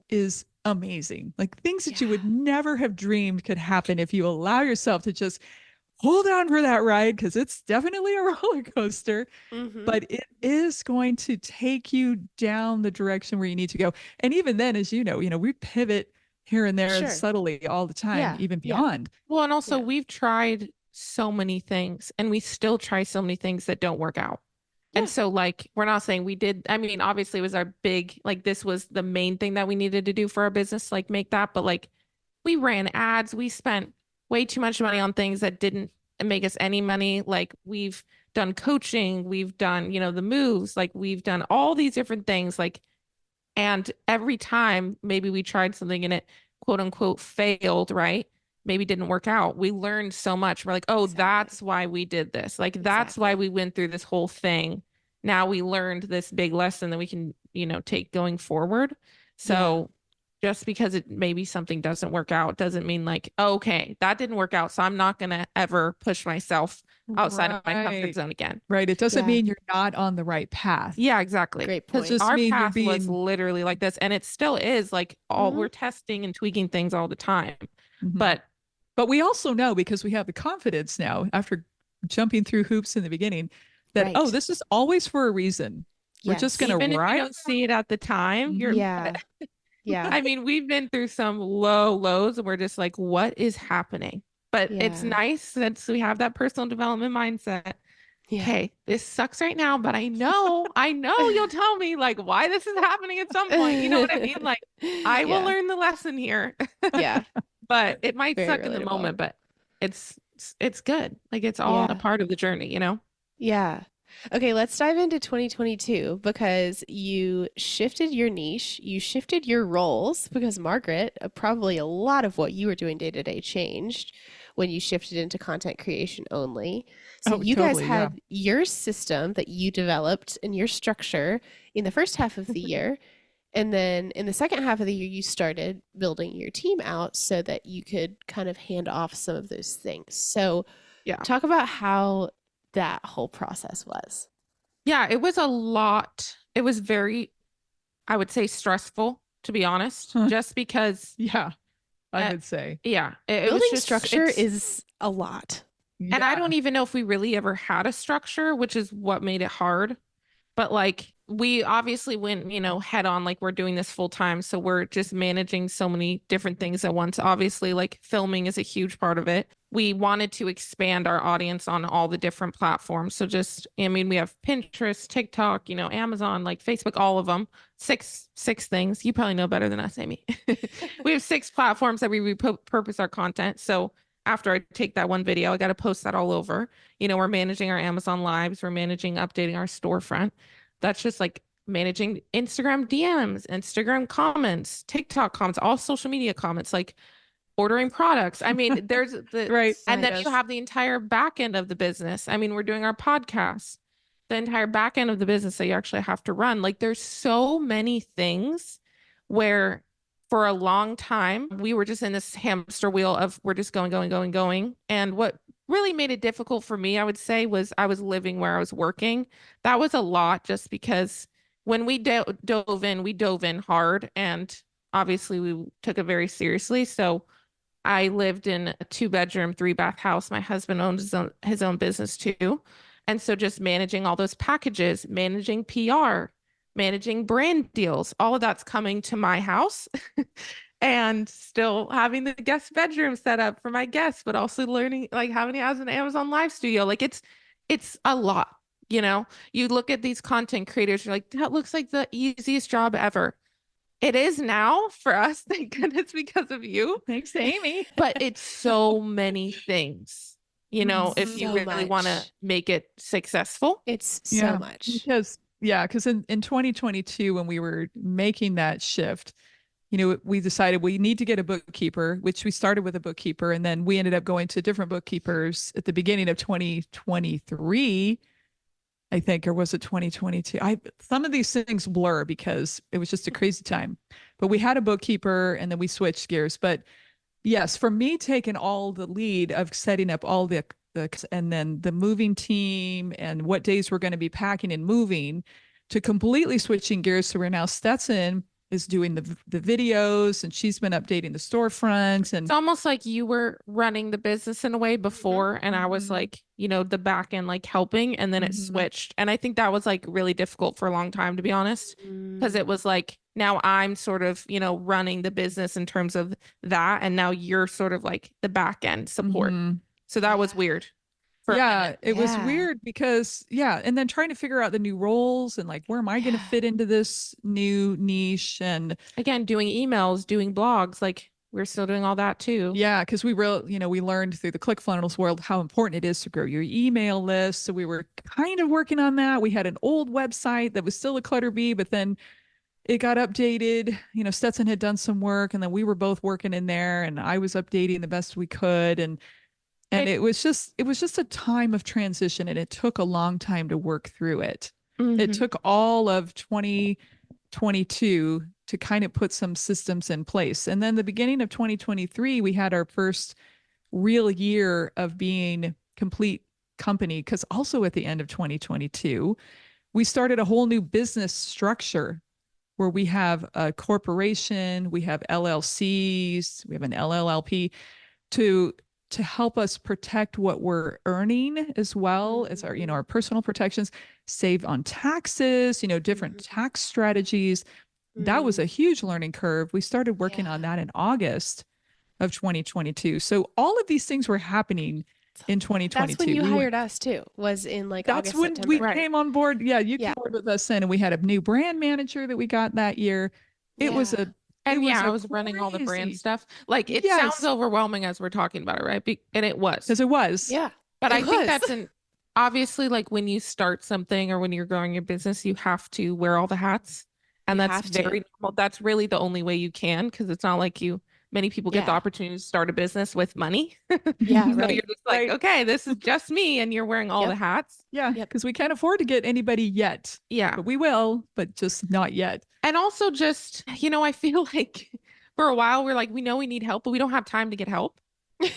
is amazing. Like things that you would never have dreamed could happen if you allow yourself to just hold on for that ride, because it's definitely a roller coaster, Mhm. but it is going to take you down the direction where you need to go. And even then, as you know, we pivot here and there Sure. subtly all the time, Yeah, even yeah. beyond. Well, and also Yeah. we've tried so many things and we still try so many things that don't work out. Yeah. And so like, we're not saying we did, I mean, obviously it was our big, like this was the main thing that we needed to do for our business, like make that, but like we ran ads, we spent way too much money on things that didn't make us any money. Like we've done coaching, we've done, the moves, like we've done all these different things, like, and every time maybe we tried something and it quote unquote failed, right? Maybe didn't work out. We learned so much. We're like, oh, Exactly. that's why we did this. Like, that's why Exactly. we went through this whole thing. Now we learned this big lesson that we can, take going forward. So just because it maybe something doesn't work out doesn't mean like, oh, okay, that didn't work out. So I'm not going to ever push myself outside of my comfort Right. zone again. Right. It doesn't Yeah. mean you're not on the right path. Yeah, exactly. Great Does point. just Our mean you're path was being literally like this, and it still is like all Mhm. we're testing and tweaking things all the time. Mhm. But we also know, because we have the confidence now after jumping through hoops in the beginning, that, Right. oh, this is always for a reason. We're just going to even if you ride. don't see it at the time, you're Yeah. Yeah. I mean, we've been through some low lows and we're just like, what is happening? But it's Yeah. nice since we have that personal development mindset. Yeah. Okay, this sucks right now, but I know you'll tell me like why this is happening at some point. You know what I mean? Like I will Yeah. learn the lesson here. Yeah. But it might Very suck in the relatable. moment, but it's good. Like it's all Yeah. a part of the journey, Yeah. Okay, let's dive into 2022 because you shifted your niche, you shifted your roles because Margaret, probably a lot of what you were doing day to day changed when you shifted into content creation only. So Oh, you guys totally, had your system that you developed and your structure in the first half of the year. And then in the second half of the year, you started building your team out so that you could kind of hand off some of those things. So Yeah. talk about how that whole process was. Yeah, it was a lot. It was very, I would say, stressful, to be honest, just because, Yeah, I Uh, would say. yeah, it was Building just structure it's- is a lot. and I don't even know if we really ever had a structure, which is what made it hard. But like we obviously went, head on, like we're doing this full time. So we're just managing so many different things at once. Obviously, like filming is a huge part of it. we wanted to expand our audience on all the different platforms. So just, I mean, we have Pinterest, TikTok, Amazon, like Facebook, all of them, six things. You probably know better than us, Amy. We have 6 platforms that we repurpose our content. So after I take that one video, I got to post that all over. We're managing our Amazon lives. We're managing, updating our storefront. That's just like managing Instagram DMs, Instagram comments, TikTok comments, all social media comments, like ordering products. I mean, there's the Right. and then Yes. you have the entire back end of the business. I mean, we're doing our podcast, the entire back end of the business that you actually have to run. Like there's so many things where for a long time we were just in this hamster wheel of we're just going, going, going, going. And what really made it difficult for me, I would say, was I was living where I was working. That was a lot just because when we dove in hard, and obviously we took it very seriously. So I lived in a 2-bedroom, 3-bath house. My husband owns his own business too. And so just managing all those packages, managing PR, managing brand deals, all of that's coming to my house and still having the guest bedroom set up for my guests, but also learning like how many has an Amazon live studio. Like it's a lot, you look at these content creators, you're like, that looks like the easiest job ever. It is now for us, thank goodness, because of you. Thanks, Amy. But it's so many things, if you So really want to much. make it successful. It's so much. Because in 2022, when we were making that shift, we decided we need to get a bookkeeper, which we started with a bookkeeper, and then we ended up going to different bookkeepers at the beginning of 2023, I think, or was it 2022? Some of these things blur because it was just a crazy time. But we had a bookkeeper and then we switched gears. But yes, for me, taking all the lead of setting up all the and then the moving team and what days we're going to be packing and moving, to completely switching gears. So we're now Stetson is doing the videos, and she's been updating the storefront. And it's almost like you were running the business in a way before, and I was like, the back end, like helping, and then it switched. And I think that was like really difficult for a long time, to be honest, because it was like, now I'm sort of, running the business in terms of that. And now you're sort of like the back end support. So that was weird. It was weird because, and then trying to figure out the new roles and like, where am I going to fit into this new niche? And again, doing emails, doing blogs, like we're still doing all that too. Yeah, because we learned through the ClickFunnels world how important it is to grow your email list. So we were kind of working on that. We had an old website that was still a clutter bee, but then it got updated. Stetson had done some work, and then we were both working in there, and I was updating the best we could. And it was just a time of transition, and it took a long time to work through it. It took all of 2022 to kind of put some systems in place. And then the beginning of 2023, we had our first real year of being complete company, because also at the end of 2022, we started a whole new business structure where we have a corporation, we have LLCs, we have an LLLP to help us protect what we're earning, as well as our, our personal protections, save on taxes, different tax strategies. That was a huge learning curve. We started working on that in August of 2022. So all of these things were happening in 2022. That's when you hired us too, was in like That's August, when September. we came on board. Yeah, you came on board with us then, and we had a new brand manager that we got that year. It was a And I was running all the brand stuff. Like it sounds overwhelming as we're talking about it, right? And it was. Because it was. Yeah. But I think that's obviously, like when you start something or when you're growing your business, you have to wear all the hats. And that's very normal. That's really the only way you can, because it's not like many people get the opportunity to start a business with money. Yeah. So you're just like, okay, this is just me, and you're wearing all the hats. Yeah. Because we can't afford to get anybody yet. Yeah. But we will, but just not yet. And also just, I feel like for a while we're like, we know we need help, but we don't have time to get help.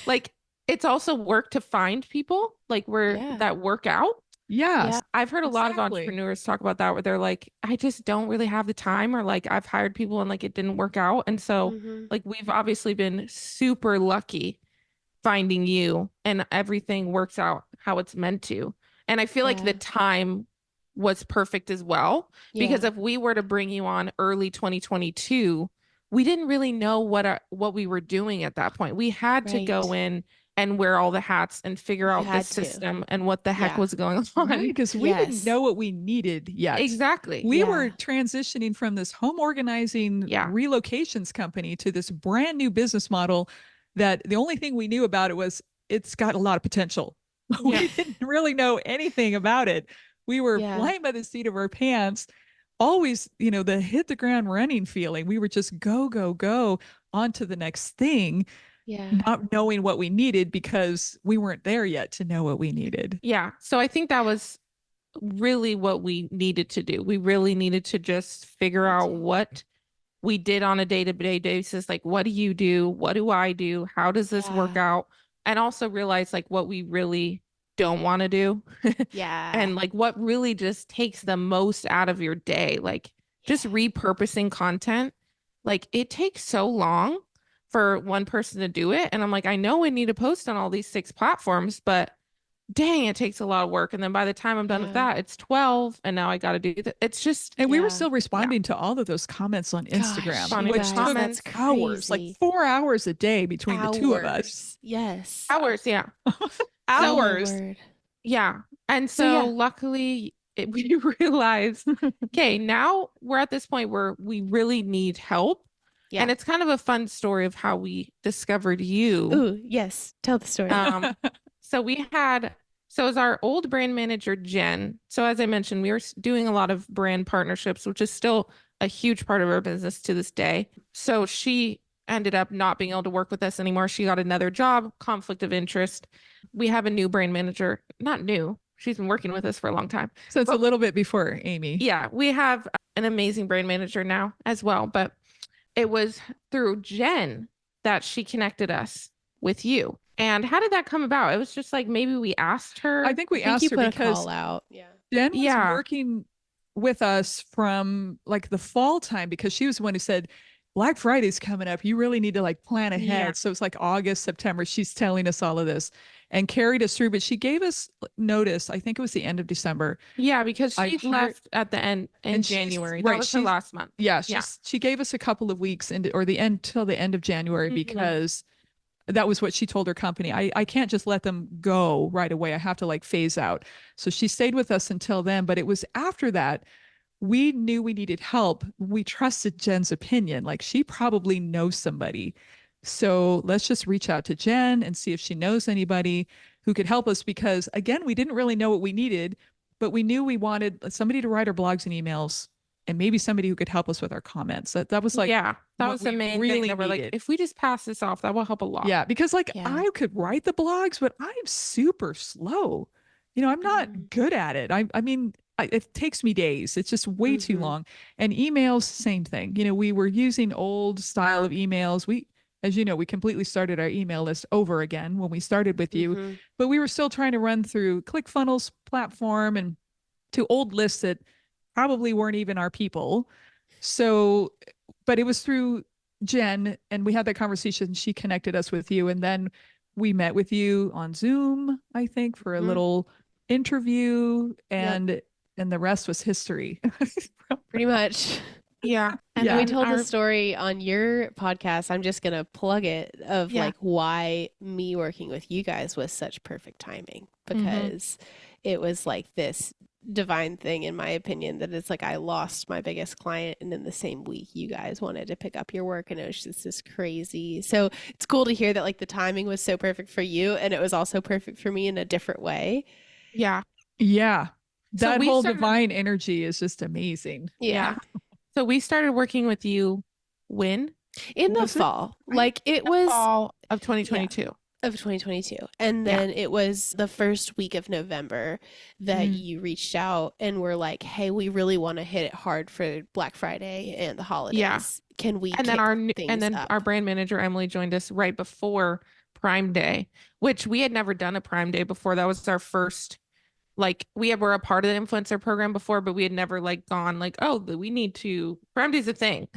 Like it's also work to find people like that work out. Yes. I've heard a lot of entrepreneurs talk about that, where they're like, I just don't really have the time, or like I've hired people and like it didn't work out. And so like we've obviously been super lucky finding you, and everything works out how it's meant to. And I feel like the time was perfect as well, because if we were to bring you on early 2022, we didn't really know what we were doing at that point. We had to go in and wear all the hats and figure You out the had to. system and what the heck Yeah. was going on. Right, because we Yes. didn't know what we needed yet. Exactly. We Yeah. were transitioning from this home organizing Yeah. relocations company to this brand new business model that the only thing we knew about it was it's got a lot of potential. Yeah. We didn't really know anything about it. We were Yeah. flying by the seat of our pants, always, the hit the ground running feeling. We were just go, go, go on to the next thing, Yeah. not knowing what we needed because we weren't there yet to know what we needed. Yeah. So I think that was really what we needed to do. We really needed to just figure out what we did on a day-to-day basis. Like, what do you do? What do I do? How does this work Yeah. out? And also realize like what we really don't want to do. Yeah. And like what really just takes the most out of your day. Like just repurposing content. Like it takes so long for one person to do it. And I'm like, I know I need to post on all these 6 platforms, but dang, it takes a lot of work. And then by the time I'm done with Yeah. that, it's 12. And now I got to do that. It's just, And we were Yeah. still responding to all of those comments on Instagram, Gosh, you which guys, took that's hours, like crazy. 4 hours a day between the two of us. Hours. Yes. hours. Yeah. Oh my Hours. word. Yeah. And So, so yeah. luckily we realized, okay, now we're at this point where we really need help. Yeah. And it's kind of a fun story of how we discovered you. Ooh, yes. Tell the story. So it was our old brand manager, Jen. So as I mentioned, we were doing a lot of brand partnerships, which is still a huge part of our business to this day. So she ended up not being able to work with us anymore. She got another job, conflict of interest. We have a new brand manager, not new. She's been working with us for a long time. So it's a little bit before Amy. Yeah, we have an amazing brand manager now as well. But it was through Jen that she connected us with you. And how did that come about? It was just like maybe we asked her. I think we I think asked you her put a because call out. Yeah. Jen was Yeah. working with us from like the fall time because she was the one who said, Black Friday's coming up. You really need to like plan ahead. Yeah. So it's like August, September. She's telling us all of this and carried us through, but she gave us notice. I think it was the end of December. Yeah, because I she heard- left at the end in And she's- January. right, That was her she's- last month. Yeah, Yeah. she gave us a couple of weeks or the end till the end of January Mhm. because that was what she told her company. I can't just let them go right away. I have to like phase out. So she stayed with us until then, but it was after that we knew we needed help. We trusted Jen's opinion. Like she probably knows somebody. So let's just reach out to Jen and see if she knows anybody who could help us because again, we didn't really know what we needed, but we knew we wanted somebody to write our blogs and emails and maybe somebody who could help us with our comments. That was like, yeah, that what was the we main really thing that we're like, needed. if we just pass this off, that will help a lot. yeah, because like Yeah. I could write the blogs, but I'm super slow. I'm not Mhm. good at it. I mean, it takes me days. It's just way too Mhm. long. And emails, same thing. We were using old style of emails. As you know, we completely started our email list over again when we started with you, Mhm. but we were still trying to run through ClickFunnels platform and to old lists that probably weren't even our people. So, but it was through Jen and we had that conversation. She connected us with you. And then we met with you on Zoom, I think, for a Mhm. little interview and the rest was history. Pretty much. Yeah. And Yeah. we told our- the story on your podcast. I'm just going to plug it of Yeah. like why me working with you guys was such perfect timing because it was like this divine thing in my opinion that it's like I lost my biggest client and in the same week you guys wanted to pick up your work and it was just this crazy. So it's cool to hear that like the timing was so perfect for you and it was also perfect for me in a different way. Yeah. Yeah. So That we whole started- divine energy is just amazing. Yeah. So we started working with you when? In the Was it? fall. Like it was Fall of 2022. of 2022. And Yeah. then it was the first week of November that Mhm. you reached out and were like, hey, we really want to hit it hard for Black Friday and the holidays. Can we And then kick our things brand manager Emily joined us right before Prime Day, which we had never done a Prime Day before. That was our first, like were a part of the influencer program before, but we had never like gone like, oh, we need to, Prime Day's a thing.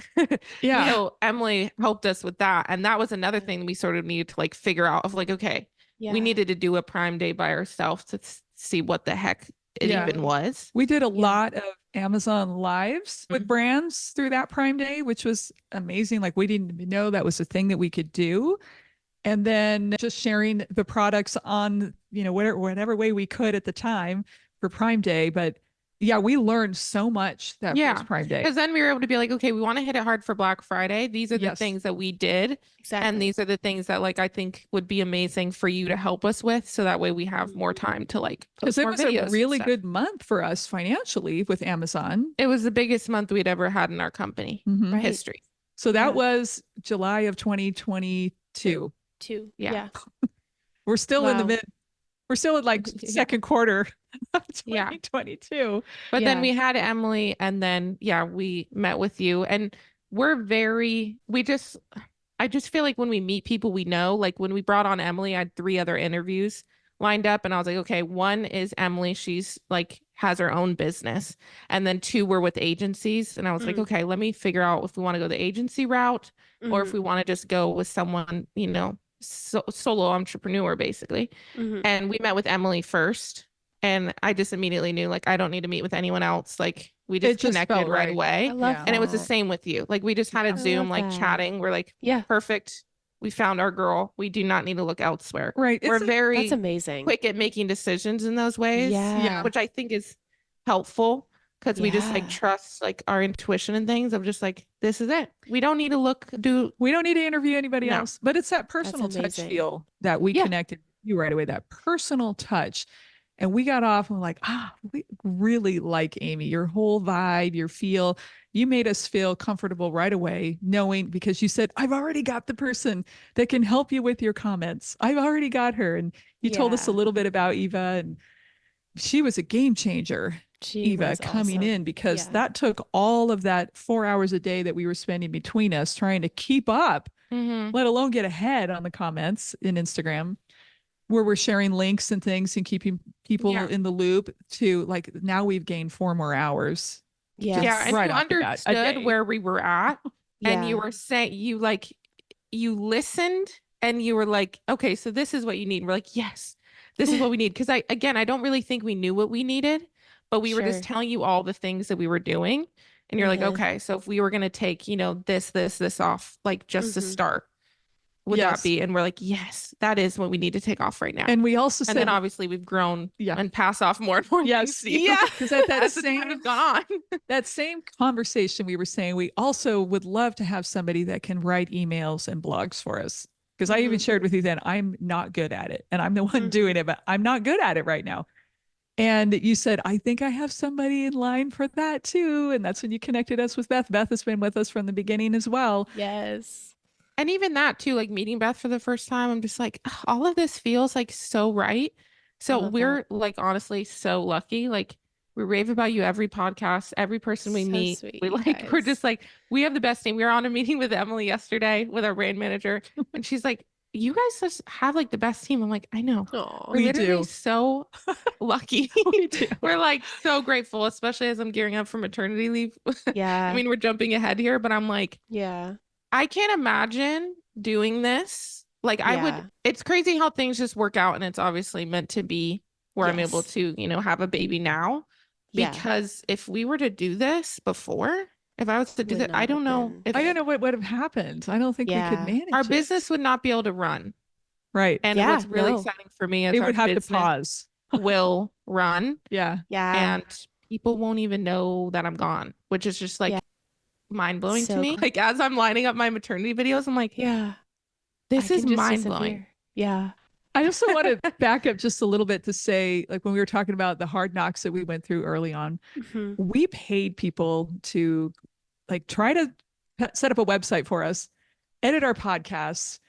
Yeah. So Emily helped us with that. And that was another thing we sort of needed to like figure out of like, okay, we needed to do a Prime Day by ourselves to see what the heck it Yeah. even was. We did a lot of Amazon lives with Mhm. brands through that Prime Day, which was amazing. Like we didn't even know that was a thing that we could do. and then just sharing the products on, whatever way we could at the time for Prime Day. But yeah, we learned so much that first Prime Day. Because then we were able to be like, okay, we want to hit it hard for Black Friday. These are the Yes. things that we did. Exactly. And these are the things that like I think would be amazing for you to help us with. So that way we have more time to like Because post it more was videos a and really stuff. good month for us financially with Amazon. It was the biggest month we'd ever had in our company Mhm. history. So that was July of 2022. Yeah. We're still in the Wow. we're still in like second quarter of Yeah. 2022. But then we had Emily, and then we met with you, and I just feel like when we meet people we know, like when we brought on Emily, I had 3 other interviews lined up, and I was like, okay, one is Emily, she's like has her own business, and then 2 were with agencies, and I was like, okay, let me figure out if we want to go the agency route or if we want to just go with someone, solo entrepreneur basically. And we met with Emily first. And I just immediately knew, like, I don't need to meet with anyone else. Like, we just connected right away. I love And it was the same with you. Like, we just had a Zoom, like, chatting. We're like, perfect. We found our girl. We do not need to look elsewhere. Right. We're very that's amazing. quick at making decisions in those ways. Yeah. Which I think is helpful because we just like trust like our intuition and things of just like, this is it. We don't need to we don't need to interview anybody else. But it's that personal touch feel that we connected with you right away, that personal touch. And we got off and we're like, we really like Amy, your whole vibe, your feel. You made us feel comfortable right away, knowing because you said, I've already got the person that can help you with your comments. I've already got her. And you told us a little bit about Eva, and she was a game changer. Eva coming in because that took all of that 4 hours a day that we were spending between us trying to keep up, let alone get ahead on the comments in Instagram, where we're sharing links and things and keeping people in the loop to like, now we've gained 4 more hours. Yeah. And you understood where we were at. And you were saying, you listened and you were like, okay, so this is what you need. We're like, yes, this is what we need. Because I don't really think we knew what we needed, but we were just telling you all the things that we were doing. And you're like, okay, so if we were going to take, this off, like just to start, would that be? And we're like, yes, that is what we need to take off right now. And we also said, and then obviously we've grown and pass off more and more. Yes. Because at that same has gone on. That same conversation, we were saying, we also would love to have somebody that can write emails and blogs for us. Because I even shared with you then, I'm not good at it. And I'm the one doing it, but I'm not good at it right now. And you said, I think I have somebody in line for that too. And that's when you connected us with Beth. Beth has been with us from the beginning as well. Yes. And even that too, like meeting Beth for the first time, I'm just like, all of this feels like so right. So we're like, honestly, so lucky. Like we rave about you every podcast, every person we meet. Sweet, we like, we're just like, we have the best team. We were on a meeting with Emily yesterday with our brand manager. And she's like, you guys just have like the best team. I'm like, I know. We're literally so lucky. We do. We're like so grateful, especially as I'm gearing up for maternity leave. Yeah. I mean, we're jumping ahead here, but I'm like, I can't imagine doing this. Like I would, it's crazy how things just work out, and it's obviously meant to be where I'm able to, have a baby now. Because if we were to do this before, if I was to do that, I don't know what would have happened. I don't think we could manage our it. business would not be able to run. Right. And what's really exciting for me is it our would have to business pause. will run. Yeah. And people won't even know that I'm gone, which is just like mind blowing to me. Cool. Like as I'm lining up my maternity videos, I'm like, this is mind blowing. Yeah. I also want to back up just a little bit to say, like when we were talking about the hard knocks that we went through early on, we paid people to like try to set up a website for us, edit our podcasts.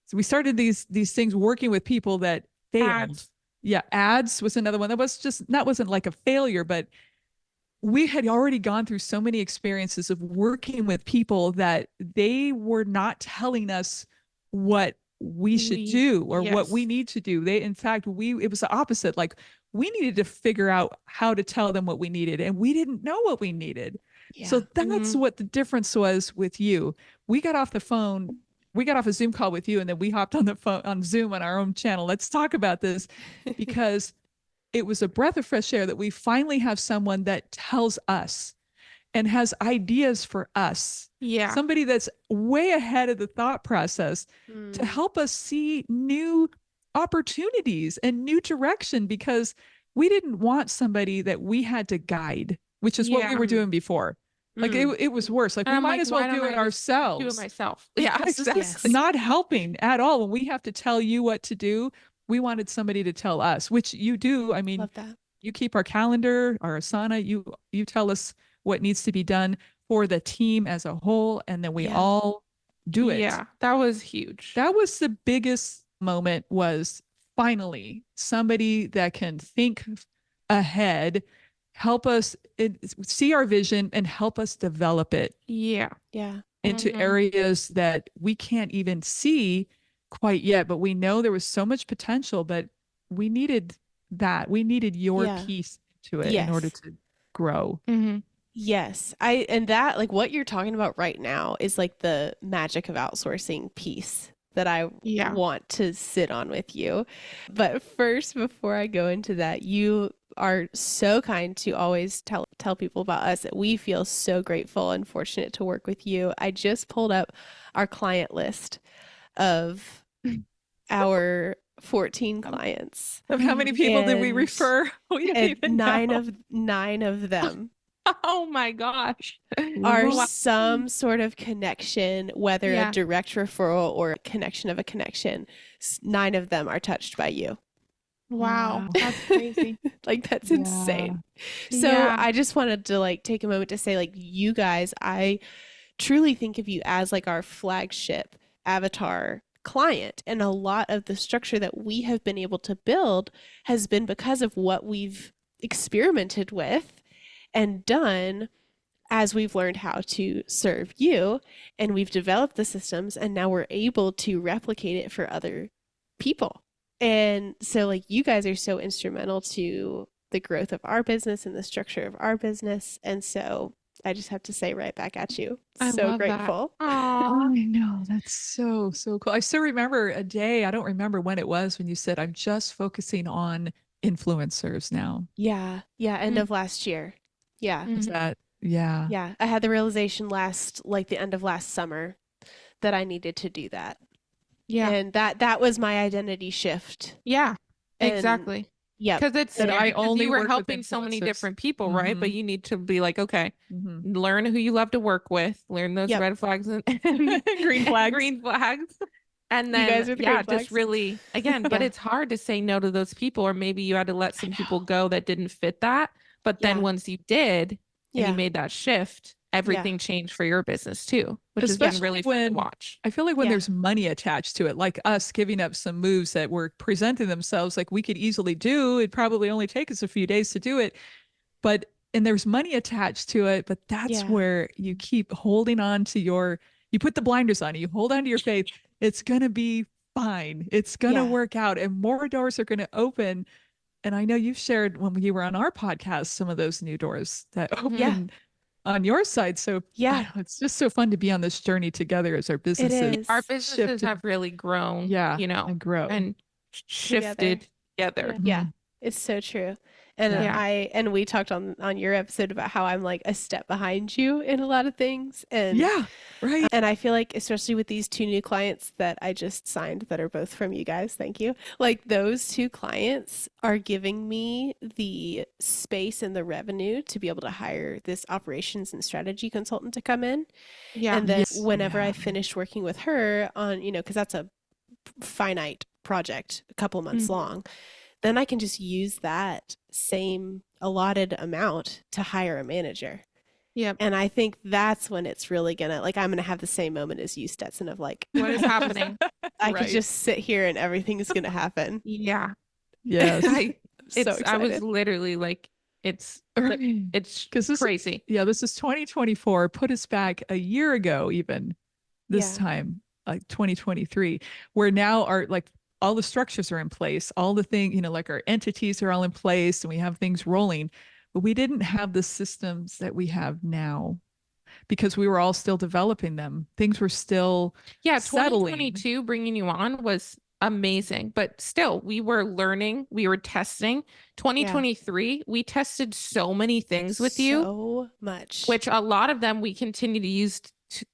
So we started these things working with people that failed. Ads was another one that wasn't like a failure, but we had already gone through so many experiences of working with people that they were not telling us what we should do or what we need to do. In fact, it was the opposite. Like we needed to figure out how to tell them what we needed, and we didn't know what we needed. So that's what the difference was with you. We got off the phone, we got off a Zoom call with you, and then we hopped on the phone on Zoom on our own channel. Let's talk about this, because it was a breath of fresh air that we finally have someone that tells us. and has ideas for us. Yeah. Somebody that's way ahead of the thought process to help us see new opportunities and new direction, because we didn't want somebody that we had to guide, which is what we were doing before. Like it was worse. Like, we might as well do it ourselves. Do it myself. Yeah. Exactly. Yes. Not helping at all. When we have to tell you what to do, we wanted somebody to tell us, which you do. I mean, Love that. you keep our calendar, our Asana, you tell us what needs to be done for the team as a whole, and then we all do it. Yeah, that was huge. That was the biggest moment, was finally somebody that can think ahead, help us see our vision and help us develop it Yeah. into areas that we can't even see quite yet, but we know there was so much potential, but we needed that. We needed your piece to it in order to grow. Yes. And that, like, what you're talking about right now is like the magic of outsourcing piece that I want to sit on with you. But first, before I go into that, you are so kind to always tell people about us, that we feel so grateful and fortunate to work with you. I just pulled up our client list of our 14 clients. Of how many people did we refer? We didn't even know. Nine of them Oh my gosh. are some sort of connection, whether a direct referral or a connection of a connection. 9 of them are touched by you. Wow. That's crazy. Like, that's insane. So I just wanted to like take a moment to say, like, you guys, I truly think of you as like our flagship avatar client. And a lot of the structure that we have been able to build has been because of what we've experimented with and done as we've learned how to serve you, and we've developed the systems, and now we're able to replicate it for other people. And so, like, you guys are so instrumental to the growth of our business and the structure of our business. And so I just have to say right back at you, so grateful. I know. That's so cool. I still remember a day, I don't remember when it was, when you said, I'm just focusing on influencers now. Yeah. End of last year. Yeah. Is that, yeah. I had the realization the end of last summer that I needed to do that. Yeah. And that was my identity shift. Yeah, exactly. Yeah. Because it's that I only you were work with helping so many different people, right? But Mhm. you need to be like, okay, learn who you love to work with, learn those red flags and Green flags. green flags. And then, You guys are the green flags. just really, again, but it's hard to say no to those people, or maybe you had to let some people go that didn't fit that. But then once you did, and you made that shift, everything changed for your business too, which has been really fun to watch. I feel like when there's money attached to it, like us giving up some moves that were presenting themselves like we could easily do, it'd probably only take us a few days to do it. And there's money attached to it, but that's where you keep holding on to you put the blinders on, you hold on to your faith. It's going to be fine. It's going to work out, and more doors are going to open. And I know you've shared when you were on our podcast, some of those new doors that open on your side. So it's just so fun to be on this journey together as our businesses. Our businesses have really grown, and grow and shifted together. Yeah. It's so true. And we talked on your episode about how I'm like a step behind you in a lot of things. And right. And I feel like, especially with these 2 new clients that I just signed that are both from you guys, thank you. Like, those 2 clients are giving me the space and the revenue to be able to hire this operations and strategy consultant to come in. Yeah. And then whenever I finished working with her on, because that's a finite project, a couple months long, then I can just use that same allotted amount to hire a manager. Yep. And I think that's when it's really I'm gonna have the same moment as you, Stetson, of like, what is happening? I could just sit here and everything's gonna happen. Yeah. Yes. I was literally like, it's crazy. This is 2024. Put us back a year ago, even this time, like 2023, where now all the structures are in place, all the things, like our entities are all in place, and we have things rolling, but we didn't have the systems that we have now because we were all still developing them. Things were still settling. 2022 bringing you on was amazing. But still, we were learning, we were testing. 2023, we tested so many things with you. So much. Which a lot of them we continue to use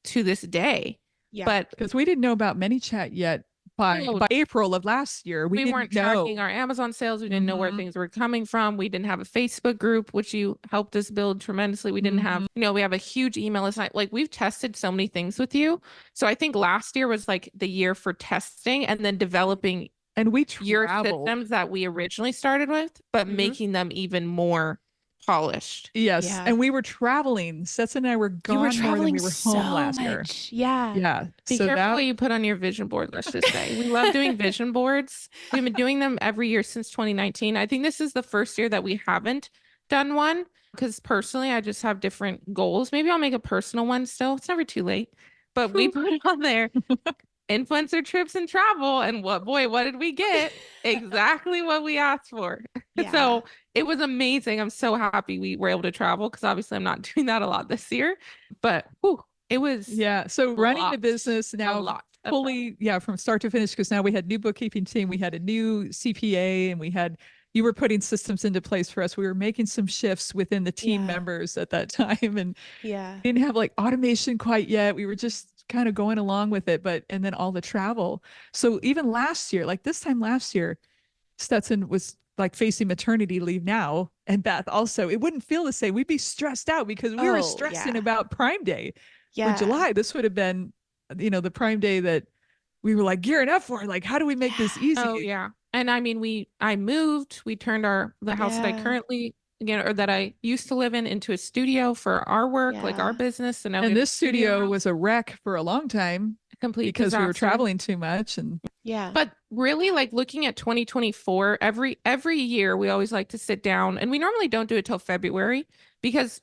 to this day. Yeah. But because we didn't know about ManyChat yet. By April of last year, we weren't tracking our Amazon sales. We didn't know where things were coming from. We didn't have a Facebook group, which you helped us build tremendously. We didn't have, we have a huge email list. Like we've tested so many things with you. So I think last year was like the year for testing and then developing your systems that we originally started with, but making them even more polished. Yes. Yeah. And we were traveling. Stetson and I were gone more than we were home last year. Yeah. Yeah. Be careful what you put on your vision board, let's just say. We love doing vision boards. We've been doing them every year since 2019. I think this is the first year that we haven't done one because personally, I just have different goals. Maybe I'll make a personal one still. It's never too late. But we put it on there. Influencer trips and travel. And what did we get? Exactly what we asked for. Yeah. So it was amazing. I'm so happy we were able to travel because obviously I'm not doing that a lot this year, but it was. Yeah. So running the business now fully, from start to finish, because now we had new bookkeeping team, we had a new CPA, and you were putting systems into place for us. We were making some shifts within the team members at that time, and didn't have like automation quite yet. We were just kind of going along with it, and then all the travel. So even last year, like this time last year, Stetson was like facing maternity leave now, and Beth also. It wouldn't feel the same. We'd be stressed out because we were stressing about Prime Day for July. This would have been, the Prime Day that we were like gearing up for. Like, how do we make this easy? Oh yeah. And I mean, I moved, we turned the house that I currently, or that I used to live in, into a studio for our work, like our business. So now this studio was a wreck for a long time, because disaster. We were traveling too much. And but really, like looking at 2024, every year we always like to sit down, and we normally don't do it till February because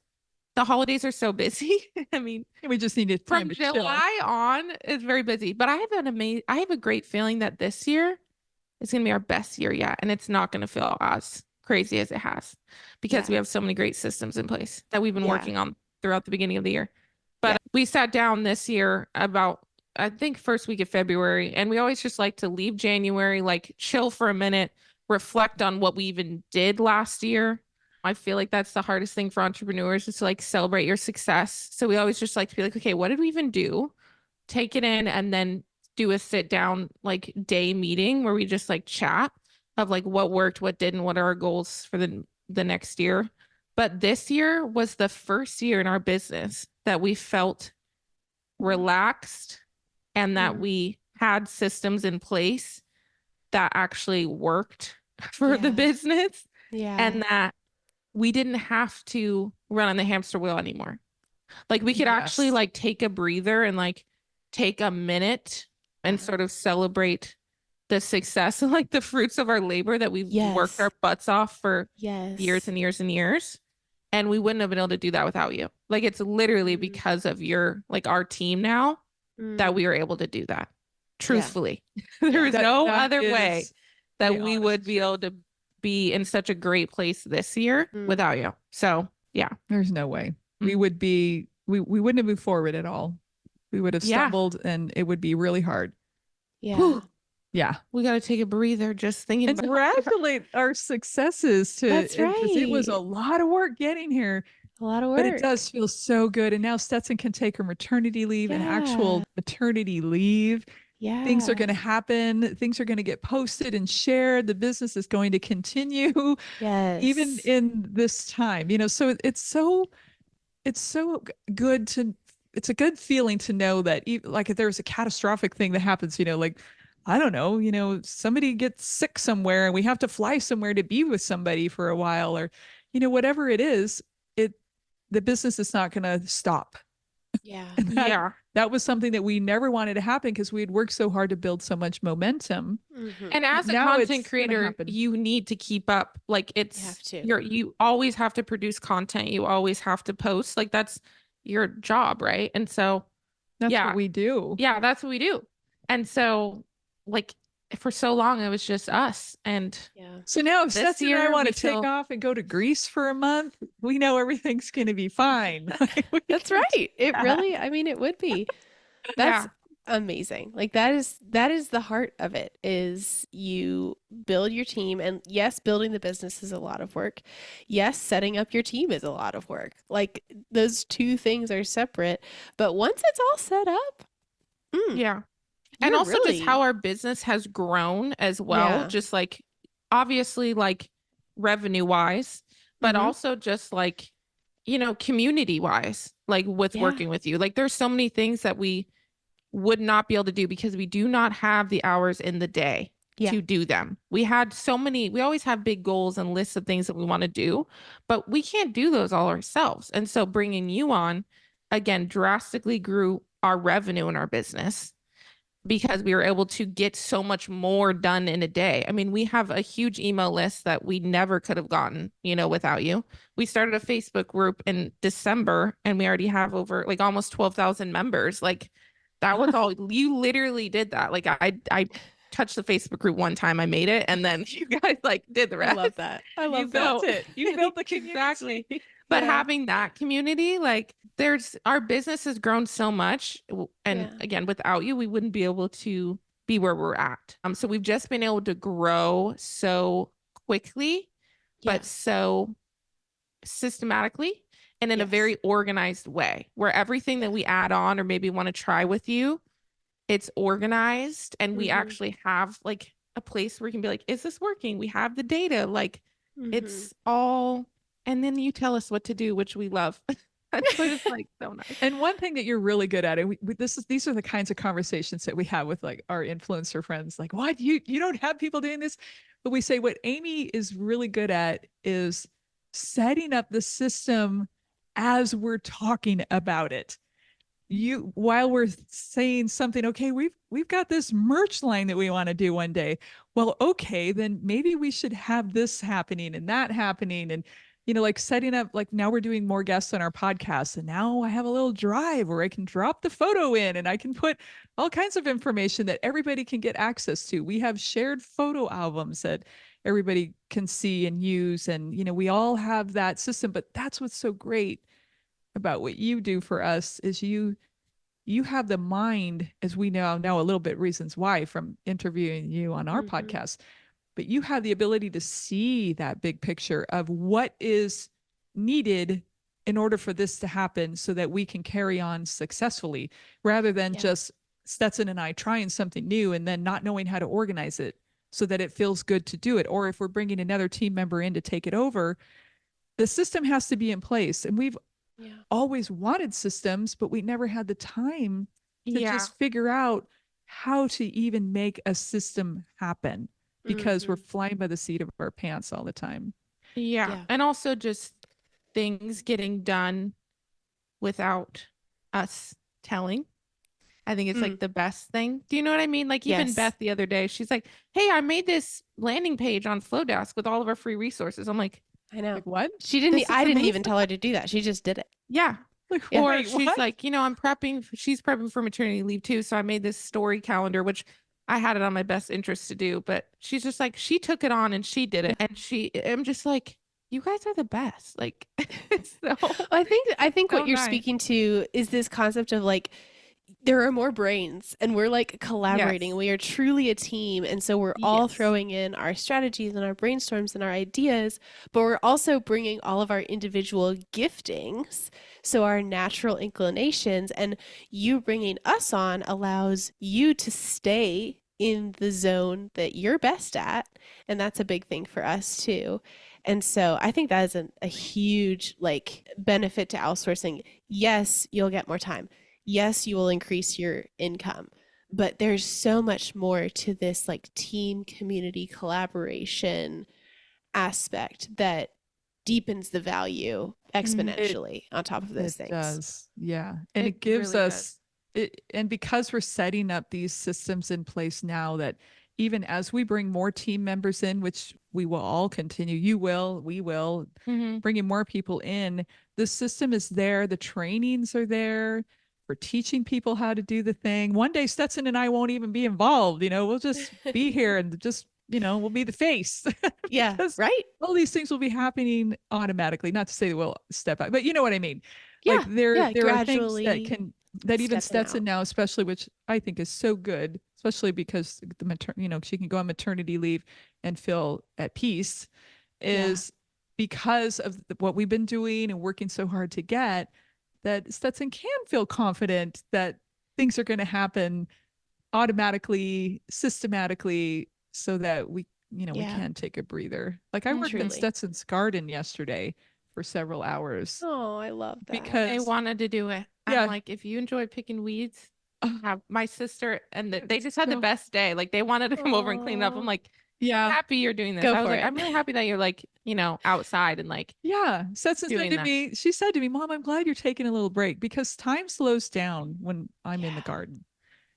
the holidays are so busy. I mean, we just needed time from July on, it's very busy. But I have a great feeling that this year is going to be our best year yet, and it's not going to feel as crazy as it has because we have so many great systems in place that we've been working on throughout the beginning of the year. But we sat down this year about, I think, first week of February, and we always just like to leave January, like chill for a minute, reflect on what we even did last year. I feel like that's the hardest thing for entrepreneurs, is to like celebrate your success. So we always just like to be like, okay, what did we even do? Take it in, and then do a sit down like day meeting where we just like chat of like what worked, what didn't, what are our goals for the next year. But this year was the first year in our business that we felt relaxed and that we had systems in place that actually worked for the business, and that we didn't have to run on the hamster wheel anymore. Like we could actually like take a breather and like take a minute and sort of celebrate the success and like the fruits of our labor that we've worked our butts off for years and years and years. And we wouldn't have been able to do that without you. Like it's literally because of our team now that we were able to do that. Truthfully, there is no other way that we would be able to be in such a great place this year without you. So there's no way we would be, we wouldn't have moved forward at all. We would have stumbled, and it would be really hard. Yeah. Yeah. We got to take a breather just thinking and congratulate our successes That's right. It was a lot of work getting here. A lot of work. But it does feel so good. And now Stetson can take her maternity leave, an actual maternity leave. Yeah. Things are going to happen. Things are going to get posted and shared. The business is going to continue. Yes. Even in this time, so it's so good it's a good feeling to know that like if there's a catastrophic thing that happens, like, I don't know, somebody gets sick somewhere and we have to fly somewhere to be with somebody for a while, or, whatever it is, the business is not going to stop. Yeah. That was something that we never wanted to happen because we had worked so hard to build so much momentum. Mm-hmm. And as a content creator, you need to keep up. Like you always have to produce content. You always have to post. Like that's your job, right? And so that's what we do. Yeah, that's what we do. And so like for so long it was just us. And so now if Stetson and I want to take off and go to Greece for a month, we know everything's going to be fine. That's right. It really, I mean, it would be. That's amazing. Like that is the heart of it, is you build your team. And yes, building the business is a lot of work. Yes, setting up your team is a lot of work. Like those two things are separate, but once it's all set up, Yeah. And you're also just how really, our business has grown as well, yeah. just like obviously like revenue wise, but Mm-hmm. also just like, community wise, like with Yeah. working with you. Like there's so many things that we would not be able to do because we do not have the hours in the day Yeah. to do them. We always have big goals and lists of things that we want to do, but we can't do those all ourselves. And so bringing you on again drastically grew our revenue in our business because we were able to get so much more done in a day. I mean, we have a huge email list that we never could have gotten, without you. We started a Facebook group in December and we already have over like almost 12,000 members. Like that was all you literally did that. Like I touched the Facebook group one time, I made it, and then you guys like did the I rest. love that. I love that. Built it. You built the community. Exactly. But Yeah. having that community, like our business has grown so much. And Yeah. again, without you, we wouldn't be able to be where we're at. So we've just been able to grow so quickly, Yeah. but so systematically and in a Yes. very organized way where everything that we add on or maybe want to try with you, it's organized and we Mhm. actually have like a place where we can be like, is this working? We have the data. Like it's all, and then you tell us what to do, which we love. That's just like so nice. And one thing that you're really good at, and these are the kinds of conversations that we have with like our influencer friends. Like, what you don't have people doing this, but we say what Amy is really good at is setting up the system as we're talking about it. While we're saying something, okay, we've got this merch line that we want to do one day. Well, okay, then maybe we should have this happening and that happening, and like setting up, like now we're doing more guests on our podcast, and now I have a little drive where I can drop the photo in and I can put all kinds of information that everybody can get access to. We have shared photo albums that everybody can see and use, and we all have that system. But that's what's so great about what you do for us is you have the mind, as we now know a little bit reasons why from interviewing you on our podcast, but you have the ability to see that big picture of what is needed in order for this to happen so that we can carry on successfully rather than just Stetson and I trying something new and then not knowing how to organize it so that it feels good to do it. Or if we're bringing another team member in to take it over, the system has to be in place. And we've always wanted systems, but we never had the time to just figure out how to even make a system happen because we're flying by the seat of our pants all the time. Yeah. And also just things getting done without us telling. I think it's like the best thing. Do you know what I mean? Like even Beth the other day, she's like, hey, I made this landing page on Flowdesk with all of our free resources. I'm like, I know. Like, what? She didn't, I didn't even tell her to do that. She just did it. Yeah. Like, Or wait, she's what? like, she's prepping for maternity leave too. So I made this story calendar, which I had it on my best interest to do, but she's just like, she took it on and she did it. And I'm just like, you guys are the best. Like, so I think so what you're nice. speaking to is this concept of like, there are more brains and we're like collaborating. Yes. We are truly a team. And so we're all throwing in our strategies and our brainstorms and our ideas, but we're also bringing all of our individual giftings. So our natural inclinations, and you bringing us on allows you to stay in the zone that you're best at. And that's a big thing for us too. And so I think that is a huge like benefit to outsourcing. Yes, you'll get more time. Yes, you will increase your income, but there's so much more to this like team community collaboration aspect that deepens the value exponentially on top of those things. It does. Yeah. And it gives really us it, and because we're setting up these systems in place now that even as we bring more team members in, which we will all continue, we will bringing more people in, the system is there, the trainings are there. We're teaching people how to do the thing. One day Stetson and I won't even be involved. We'll just be here and just, we'll be the face. Yeah, right. All these things will be happening automatically. Not to say that we'll step out, but you know what I mean? Yeah, like there gradually. are things that can that even Stepping Stetson out. now, especially, which I think is so good, especially because she can go on maternity leave and feel at peace, is because of what we've been doing and working so hard to get, that Stetson can feel confident that things are going to happen automatically, systematically, so that we can take a breather. Like I worked in Truly. Stetson's garden yesterday for several hours Oh, I love that. because They wanted to do it. Yeah. I'm like, if you enjoy picking weeds, have my sister and they just had the So- best day. Like they wanted to come over and clean it up. I'm like, yeah. happy you're doing this. Go I was for like, it. I'm really happy that you're like, outside and like, Yeah. Stetson said doing to that. me, she said to me, Mom, I'm glad you're taking a little break because time slows down when I'm in the garden.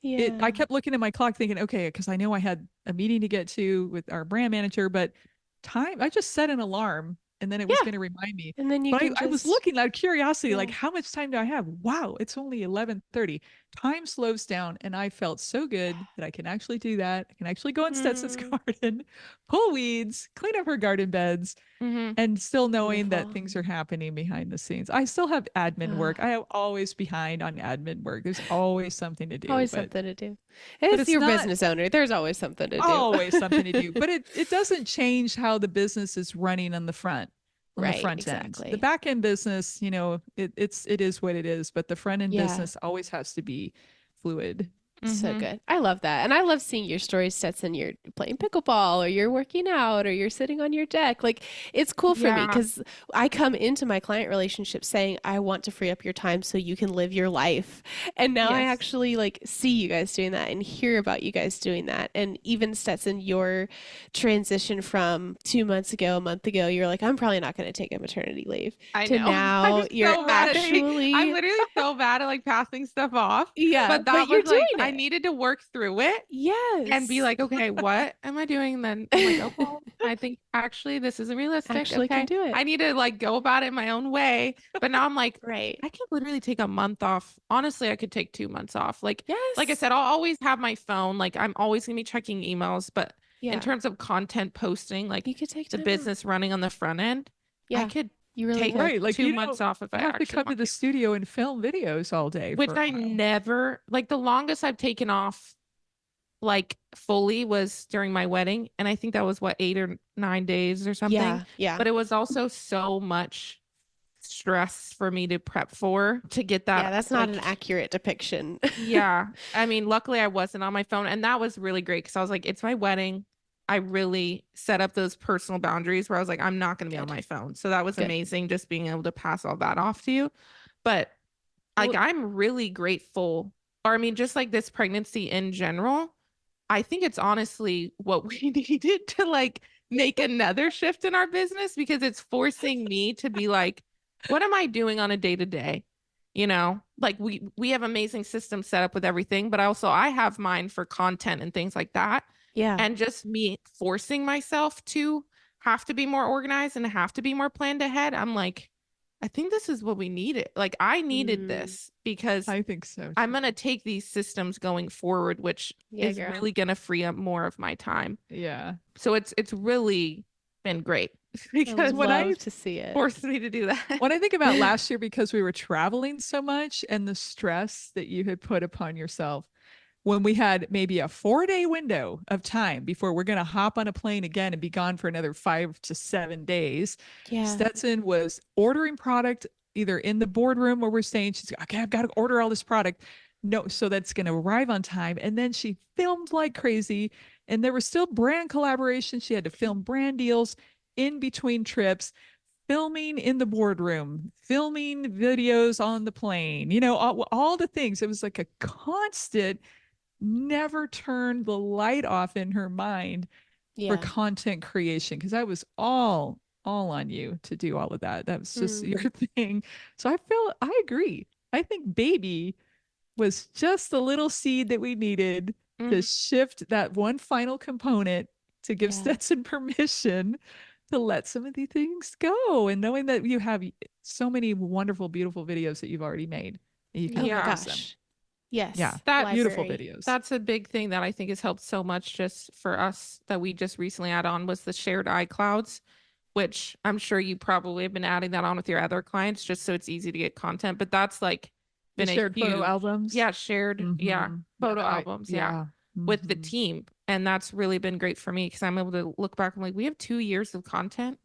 Yeah. I kept looking at my clock thinking, okay, because I know I had a meeting to get to with our brand manager, but I just set an alarm and then it was going to remind me. And then you But can I was just looking out of curiosity, like Yeah. how much time do I have? Wow, it's only 11:30. Time slows down and I felt so good that I can actually do that. I can actually go in Stetson's garden, pull weeds, clean up her garden beds, and still knowing that Beautiful. things are happening behind the scenes. I still have admin work. I am always behind on admin work. There's always something to do. Always but something to do. but It's it's your not- business owner. There's always something to do. always something to do. But it doesn't change how the business is running on the front. On the Right, front exactly. end. The back end business, it is what it is, but the front end Yeah. business always has to be fluid. So good. I love that. And I love seeing your stories, Stetson. You're playing pickleball or you're working out or you're sitting on your deck. Like, it's cool for me Yeah. because I come into my client relationship saying, I want to free up your time so you can live your life. And now I Yes. actually like see you guys doing that and hear about you guys doing that. And even Stetson, your transition from 2 months ago, a month ago, you're like, I'm probably not going to take a maternity leave. I To know. now I'm you're so bad at it. actually I'm literally so bad at like passing stuff off. Yeah, But that but you're was like, doing I it. needed to work through it Yes. and be like, okay, what am I doing? And then I'm like, okay, I think actually this isn't realistic. Actually okay. can do it. I need to like go about it my own way. But now I'm like, Right. I could literally take a month off. Honestly, I could take 2 months off. Like I Yes. said, I'll always have my phone. Like I'm always gonna be checking emails. But Yeah. in terms of content posting, like You could take the time business running on the front end, Yeah. I could You really take could. Right. Like 2 months off if I you have to actually come to want the studio and film videos all day. which for a I while. never like the longest I've taken off like fully was during my wedding. And I think that was what 8 or 9 days or something. Yeah. Yeah. But it was also so much stress for me to prep for to get that. Yeah, that's not like, an accurate depiction. yeah. I mean, luckily I wasn't on my phone. And that was really great because I was like, it's my wedding. I really set up those personal boundaries where I was like, I'm not going to be on Good. my phone. So that was Good. amazing just being able to pass all that off to you. But like, Well- I'm really grateful. Or I mean, just like this pregnancy in general, I think it's honestly what we needed to like make another shift in our business because it's forcing me to be like, what am I doing on a day to day? Like we have amazing systems set up with everything, but also I have mine for content and things like that. Yeah. And just me forcing myself to have to be more organized and have to be more planned ahead. I'm like, I think this is what we needed. Like I needed this because I think so. I'm going to take these systems going forward, which Yeah, is girl. really going to free up more of my time. Yeah. So it's really been great I because when I love to see it. forced me to do that. When I think about last year, because we were traveling so much and the stress that you had put upon yourself, when we had maybe a 4-day window of time before we're going to hop on a plane again and be gone for another 5 to 7 days, Yeah. Stetson was ordering product either in the boardroom where we're staying. She's like, okay, I've got to order all this product. No, so that's going to arrive on time. And then she filmed like crazy. And there was still brand collaboration. She had to film brand deals in between trips, filming in the boardroom, filming videos on the plane, all the things. It was like a constant, never turn the light off in her mind Yeah. for content creation, because that was all on you to do all of that. That was just your thing. So I agree. I think baby was just the little seed that we needed to shift that one final component to give Yeah. Stetson permission to let some of these things go. And knowing that you have so many wonderful, beautiful videos that you've already made. And you can Oh Yeah. my use them. gosh. Yes. Yeah. That Beautiful library. videos. That's a big thing that I think has helped so much just for us that we just recently added on was the shared iClouds, which I'm sure you probably have been adding that on with your other clients just so it's easy to get content. But that's like been a shared photo huge, albums. shared, photo albums, with the team. And that's really been great for me because I'm able to look back and like, we have 2 years of content.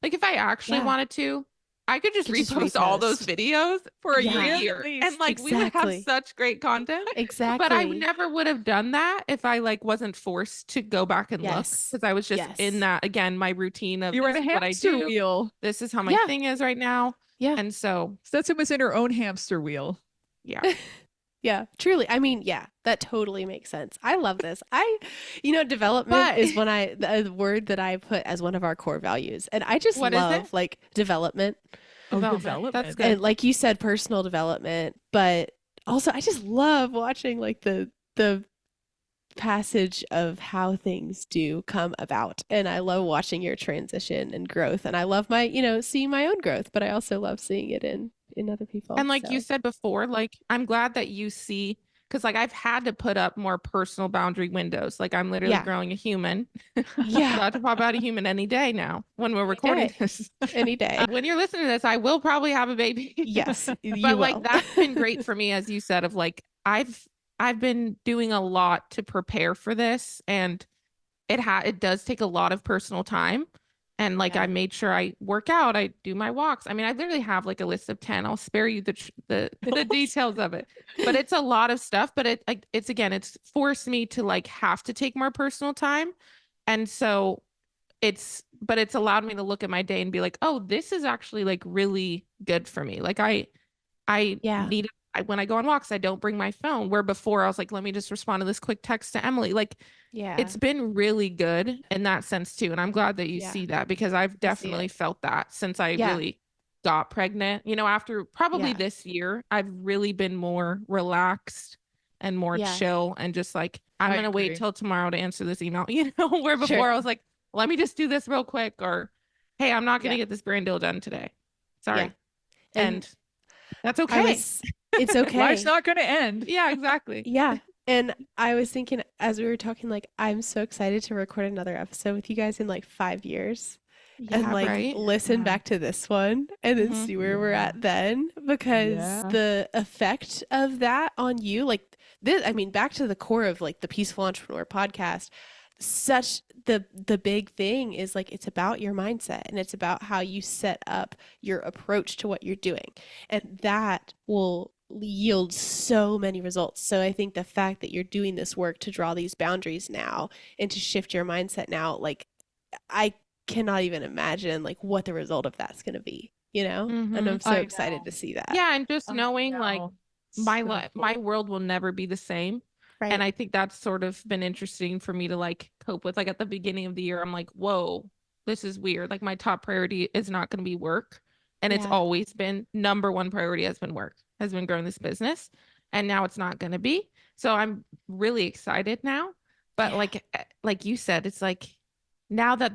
Like if I actually wanted to, I could just repost all those videos for a year and like we would have such great content. Exactly. But I never would have done that if I like wasn't forced to go back and look, because I was just in that, again, my routine of you were in a what I do. wheel. This is how my thing is right now. Yeah. And so Stetson was in her own hamster wheel. Yeah. Yeah, truly. I mean, that totally makes sense. I love this. Development is the word that I put as one of our core values. And I just love like development. Development. That's good. And like you said, personal development, but also I just love watching like the passage of how things do come about. And I love watching your transition and growth. And I love my, seeing my own growth, but I also love seeing it in other people. And like you said before, like I'm glad that you see, because like I've had to put up more personal boundary windows. Like I'm literally growing a human. About to pop out a human any day now when we're recording this. Any day. When you're listening to this, I will probably have a baby. Yes, but like that's been great for me, as you said, of like I've been doing a lot to prepare for this, and it does take a lot of personal time. And like I made sure I work out, I do my walks. I mean, I literally have like a list of 10. I'll spare you the details of it, but it's a lot of stuff. But it's forced me to like have to take more personal time, and so it's allowed me to look at my day and be like, oh, this is actually like really good for me. Like I need. When I go on walks, I don't bring my phone, where before I was like, let me just respond to this quick text to Emily. Like, it's been really good in that sense too. And I'm glad that you see that, because I've definitely felt that since I really got pregnant, after probably this year, I've really been more relaxed and more chill and just like, I'm going to wait till tomorrow to answer this email, where before I was like, let me just do this real quick, or, hey, I'm not going to get this brand deal done today. Sorry. And that's okay. It's okay. Life's not going to end. Yeah, exactly. Yeah. And I was thinking as we were talking, like, I'm so excited to record another episode with you guys in like 5 years and like listen back to this one and then see where we're at then, because the effect of that on you, like this, I mean, back to the core of like the Peaceful Entrepreneur podcast, such the big thing is like, it's about your mindset and it's about how you set up your approach to what you're doing. And that will yield so many results. So I think the fact that you're doing this work to draw these boundaries now and to shift your mindset now, like I cannot even imagine like what the result of that's going to be, and I'm so excited to see that. Yeah. And just knowing like my world will never be the same. Right. And I think that's sort of been interesting for me to like cope with. Like at the beginning of the year, I'm like, whoa, this is weird. Like my top priority is not going to be work. And it's always been number one priority has been work, has been growing this business. And now it's not going to be. So I'm really excited now. But like you said, it's like now that,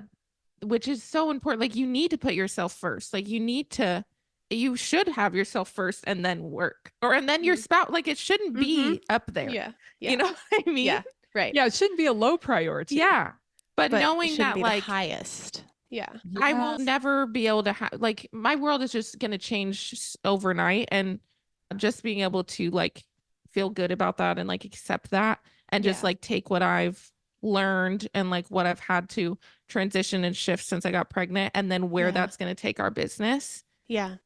which is so important, like you need to put yourself first. Like you should have yourself first and then work, and then your spouse. Like it shouldn't be up there. Yeah. You know what I mean? Yeah. Right. Yeah. It shouldn't be a low priority. Yeah. But knowing that, be like, the highest. Yeah. I will never be able to have, like, my world is just going to change overnight, and just being able to like feel good about that and like accept that and just like take what I've learned and like what I've had to transition and shift since I got pregnant, and then where that's going to take our business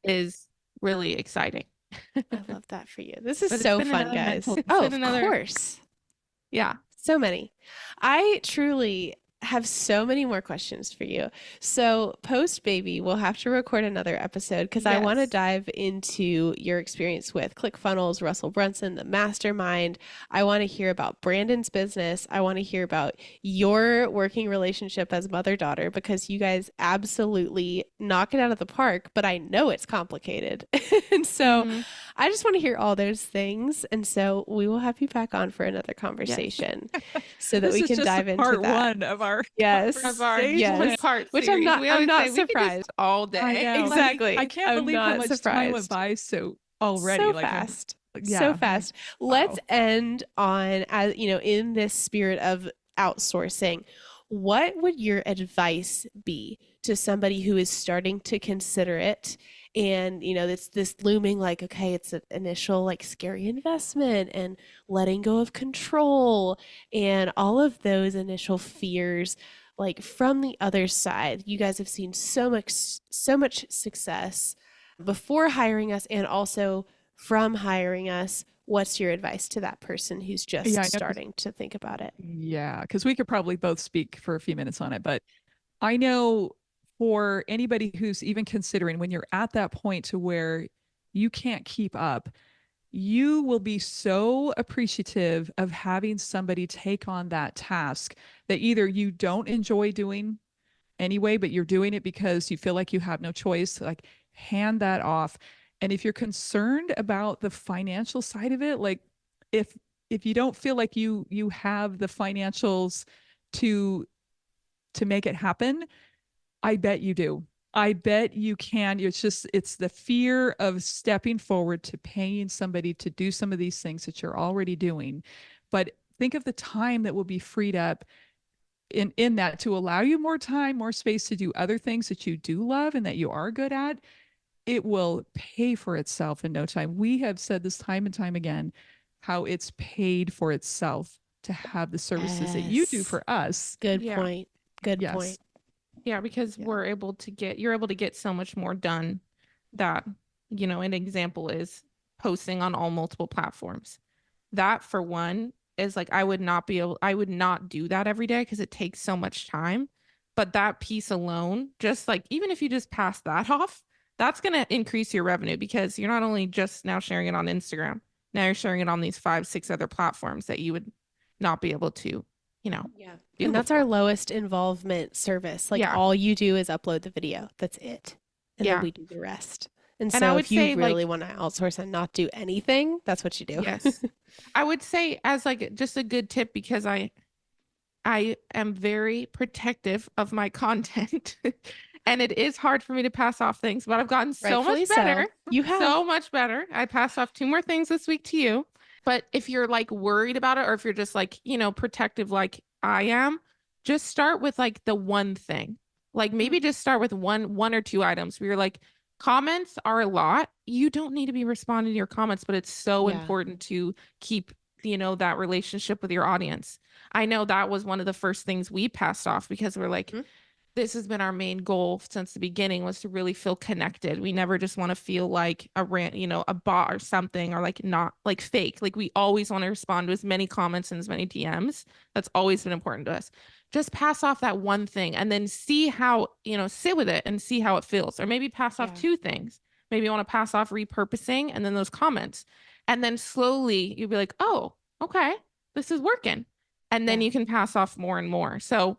is really exciting. I love that for you. This is so fun, guys. Oh, of course. Yeah. So many. I truly have so many more questions for you. So post baby, we'll have to record another episode because I want to dive into your experience with ClickFunnels, Russell Brunson, the mastermind. I want to hear about Brandon's business. I want to hear about your working relationship as mother-daughter, because you guys absolutely knock it out of the park, but I know it's complicated. And so I just want to hear all those things. And so we will have you back on for another conversation so that we can dive into part that. one of our part which series. I'm not surprised all day. Exactly. I can't believe how much time went by so already. So fast. So fast. Let's end on, as in this spirit of outsourcing. What would your advice be to somebody who is starting to consider it. And, it's this looming like, okay, it's an initial like scary investment and letting go of control and all of those initial fears. Like from the other side, you guys have seen so much success before hiring us and also from hiring us. What's your advice to that person who's just starting to think about it? Yeah, because we could probably both speak for a few minutes on it, but I know for anybody who's even considering, when you're at that point to where you can't keep up, you will be so appreciative of having somebody take on that task that either you don't enjoy doing anyway, but you're doing it because you feel like you have no choice. Like, hand that off. And if you're concerned about the financial side of it, like if you don't feel like you have the financials to make it happen, I bet you do. I bet you can. It's the fear of stepping forward to paying somebody to do some of these things that you're already doing. But think of the time that will be freed up in that to allow you more time, more space to do other things that you do love and that you are good at. It will pay for itself in no time. We have said this time and time again, how it's paid for itself to have the services that you do for us. Good point. Good point. Yeah, because you're able to get so much more done that, an example is posting on all multiple platforms. That for one is like, I would not do that every day because it takes so much time. But that piece alone, just like, even if you just pass that off, that's going to increase your revenue because you're not only just now sharing it on Instagram, now you're sharing it on these 5-6 other platforms that you would not be able to, and that's our lowest involvement service. Like all you do is upload the video. That's it. And then we do the rest. And so if you really want to outsource and not do anything, that's what you do. Yes. I would say as like just a good tip, because I am very protective of my content and it is hard for me to pass off things, but I've gotten so much better. You have so much better. I passed off 2 more things this week to you. But if you're like worried about it, or if you're just like, protective like I am, just start with like the one thing. Like maybe just start with one or 2 items where you're like, comments are a lot. You don't need to be responding to your comments, but it's so important to keep, that relationship with your audience. I know that was one of the first things we passed off because we're like, this has been our main goal since the beginning, was to really feel connected. We never just want to feel like a bot or something, or like not like fake. Like we always want to respond to as many comments and as many DMs. That's always been important to us. Just pass off that one thing and then see how, sit with it and see how it feels. Or maybe pass off 2 things. Maybe you want to pass off repurposing and then those comments. And then slowly you'll be like, oh, okay, this is working. And then you can pass off more and more. So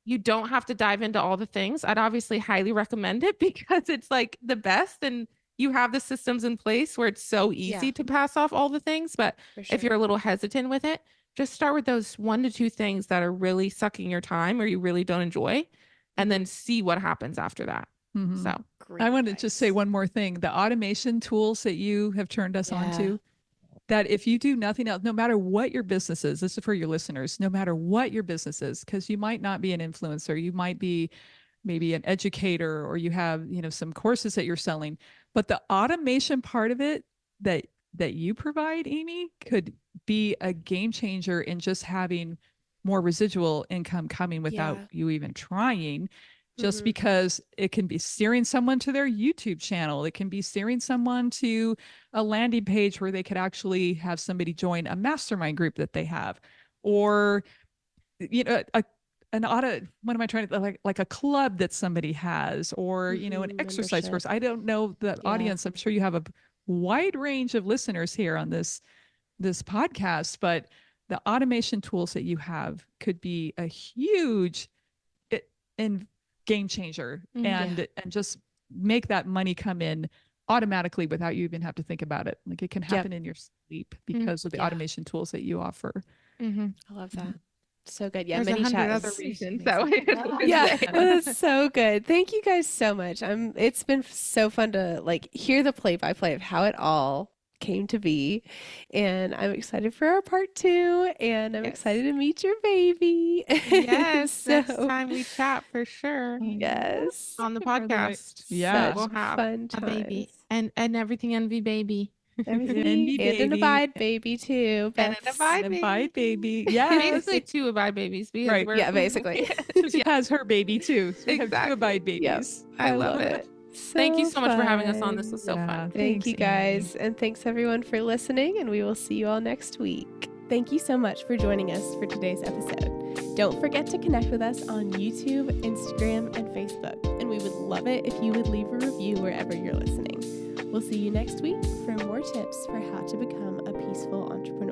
you don't have to dive into all the things. I'd obviously highly recommend it because it's like the best and you have the systems in place where it's so easy to pass off all the things. But if you're a little hesitant with it, just start with those 1 to 2 things that are really sucking your time or you really don't enjoy, and then see what happens after that. So I want to just say one more thing. The automation tools that you have turned us onto, that if you do nothing else, no matter what your business is, this is for your listeners, no matter what your business is, because you might not be an influencer, you might be maybe an educator, or you have, some courses that you're selling, but the automation part of it that you provide, Amy, could be a game changer in just having more residual income coming without you even trying. Just because it can be steering someone to their YouTube channel. It can be steering someone to a landing page where they could actually have somebody join a mastermind group that they have, or, what am I trying to, like a club that somebody has, or, an exercise course. I don't know the audience. I'm sure you have a wide range of listeners here on this podcast, but the automation tools that you have could be a huge game changer and just make that money come in automatically without you even have to think about it. Like it can happen in your sleep because of the automation tools that you offer. I love that. So good. There's many 100 other reasons. That's so good. Thank you guys so much. It's been so fun to like hear the play by play of how it all came to be. And I'm excited for our part 2, and I'm excited to meet your baby. Yes, next time we chat for sure. Yes. On the podcast. Yeah. Such We'll have fun a baby times. and everything envy baby. Everything. Envy And an baby. abide baby too. And an Beth's. abide And baby. abide baby. Yes. Basically 2 abide babies. Because Right. we're, Yeah, basically. She has her baby too. So we have 2 Exactly. abide babies. I love it. Thank you so much for having us on. This was so fun. Thank you Thanks, guys. And thanks everyone for listening, and we will see you all next week. Thank you so much for joining us for today's episode. Don't forget to connect with us on YouTube, Instagram, and Facebook. And we would love it if you would leave a review wherever you're listening. We'll see you next week for more tips for how to become a peaceful entrepreneur.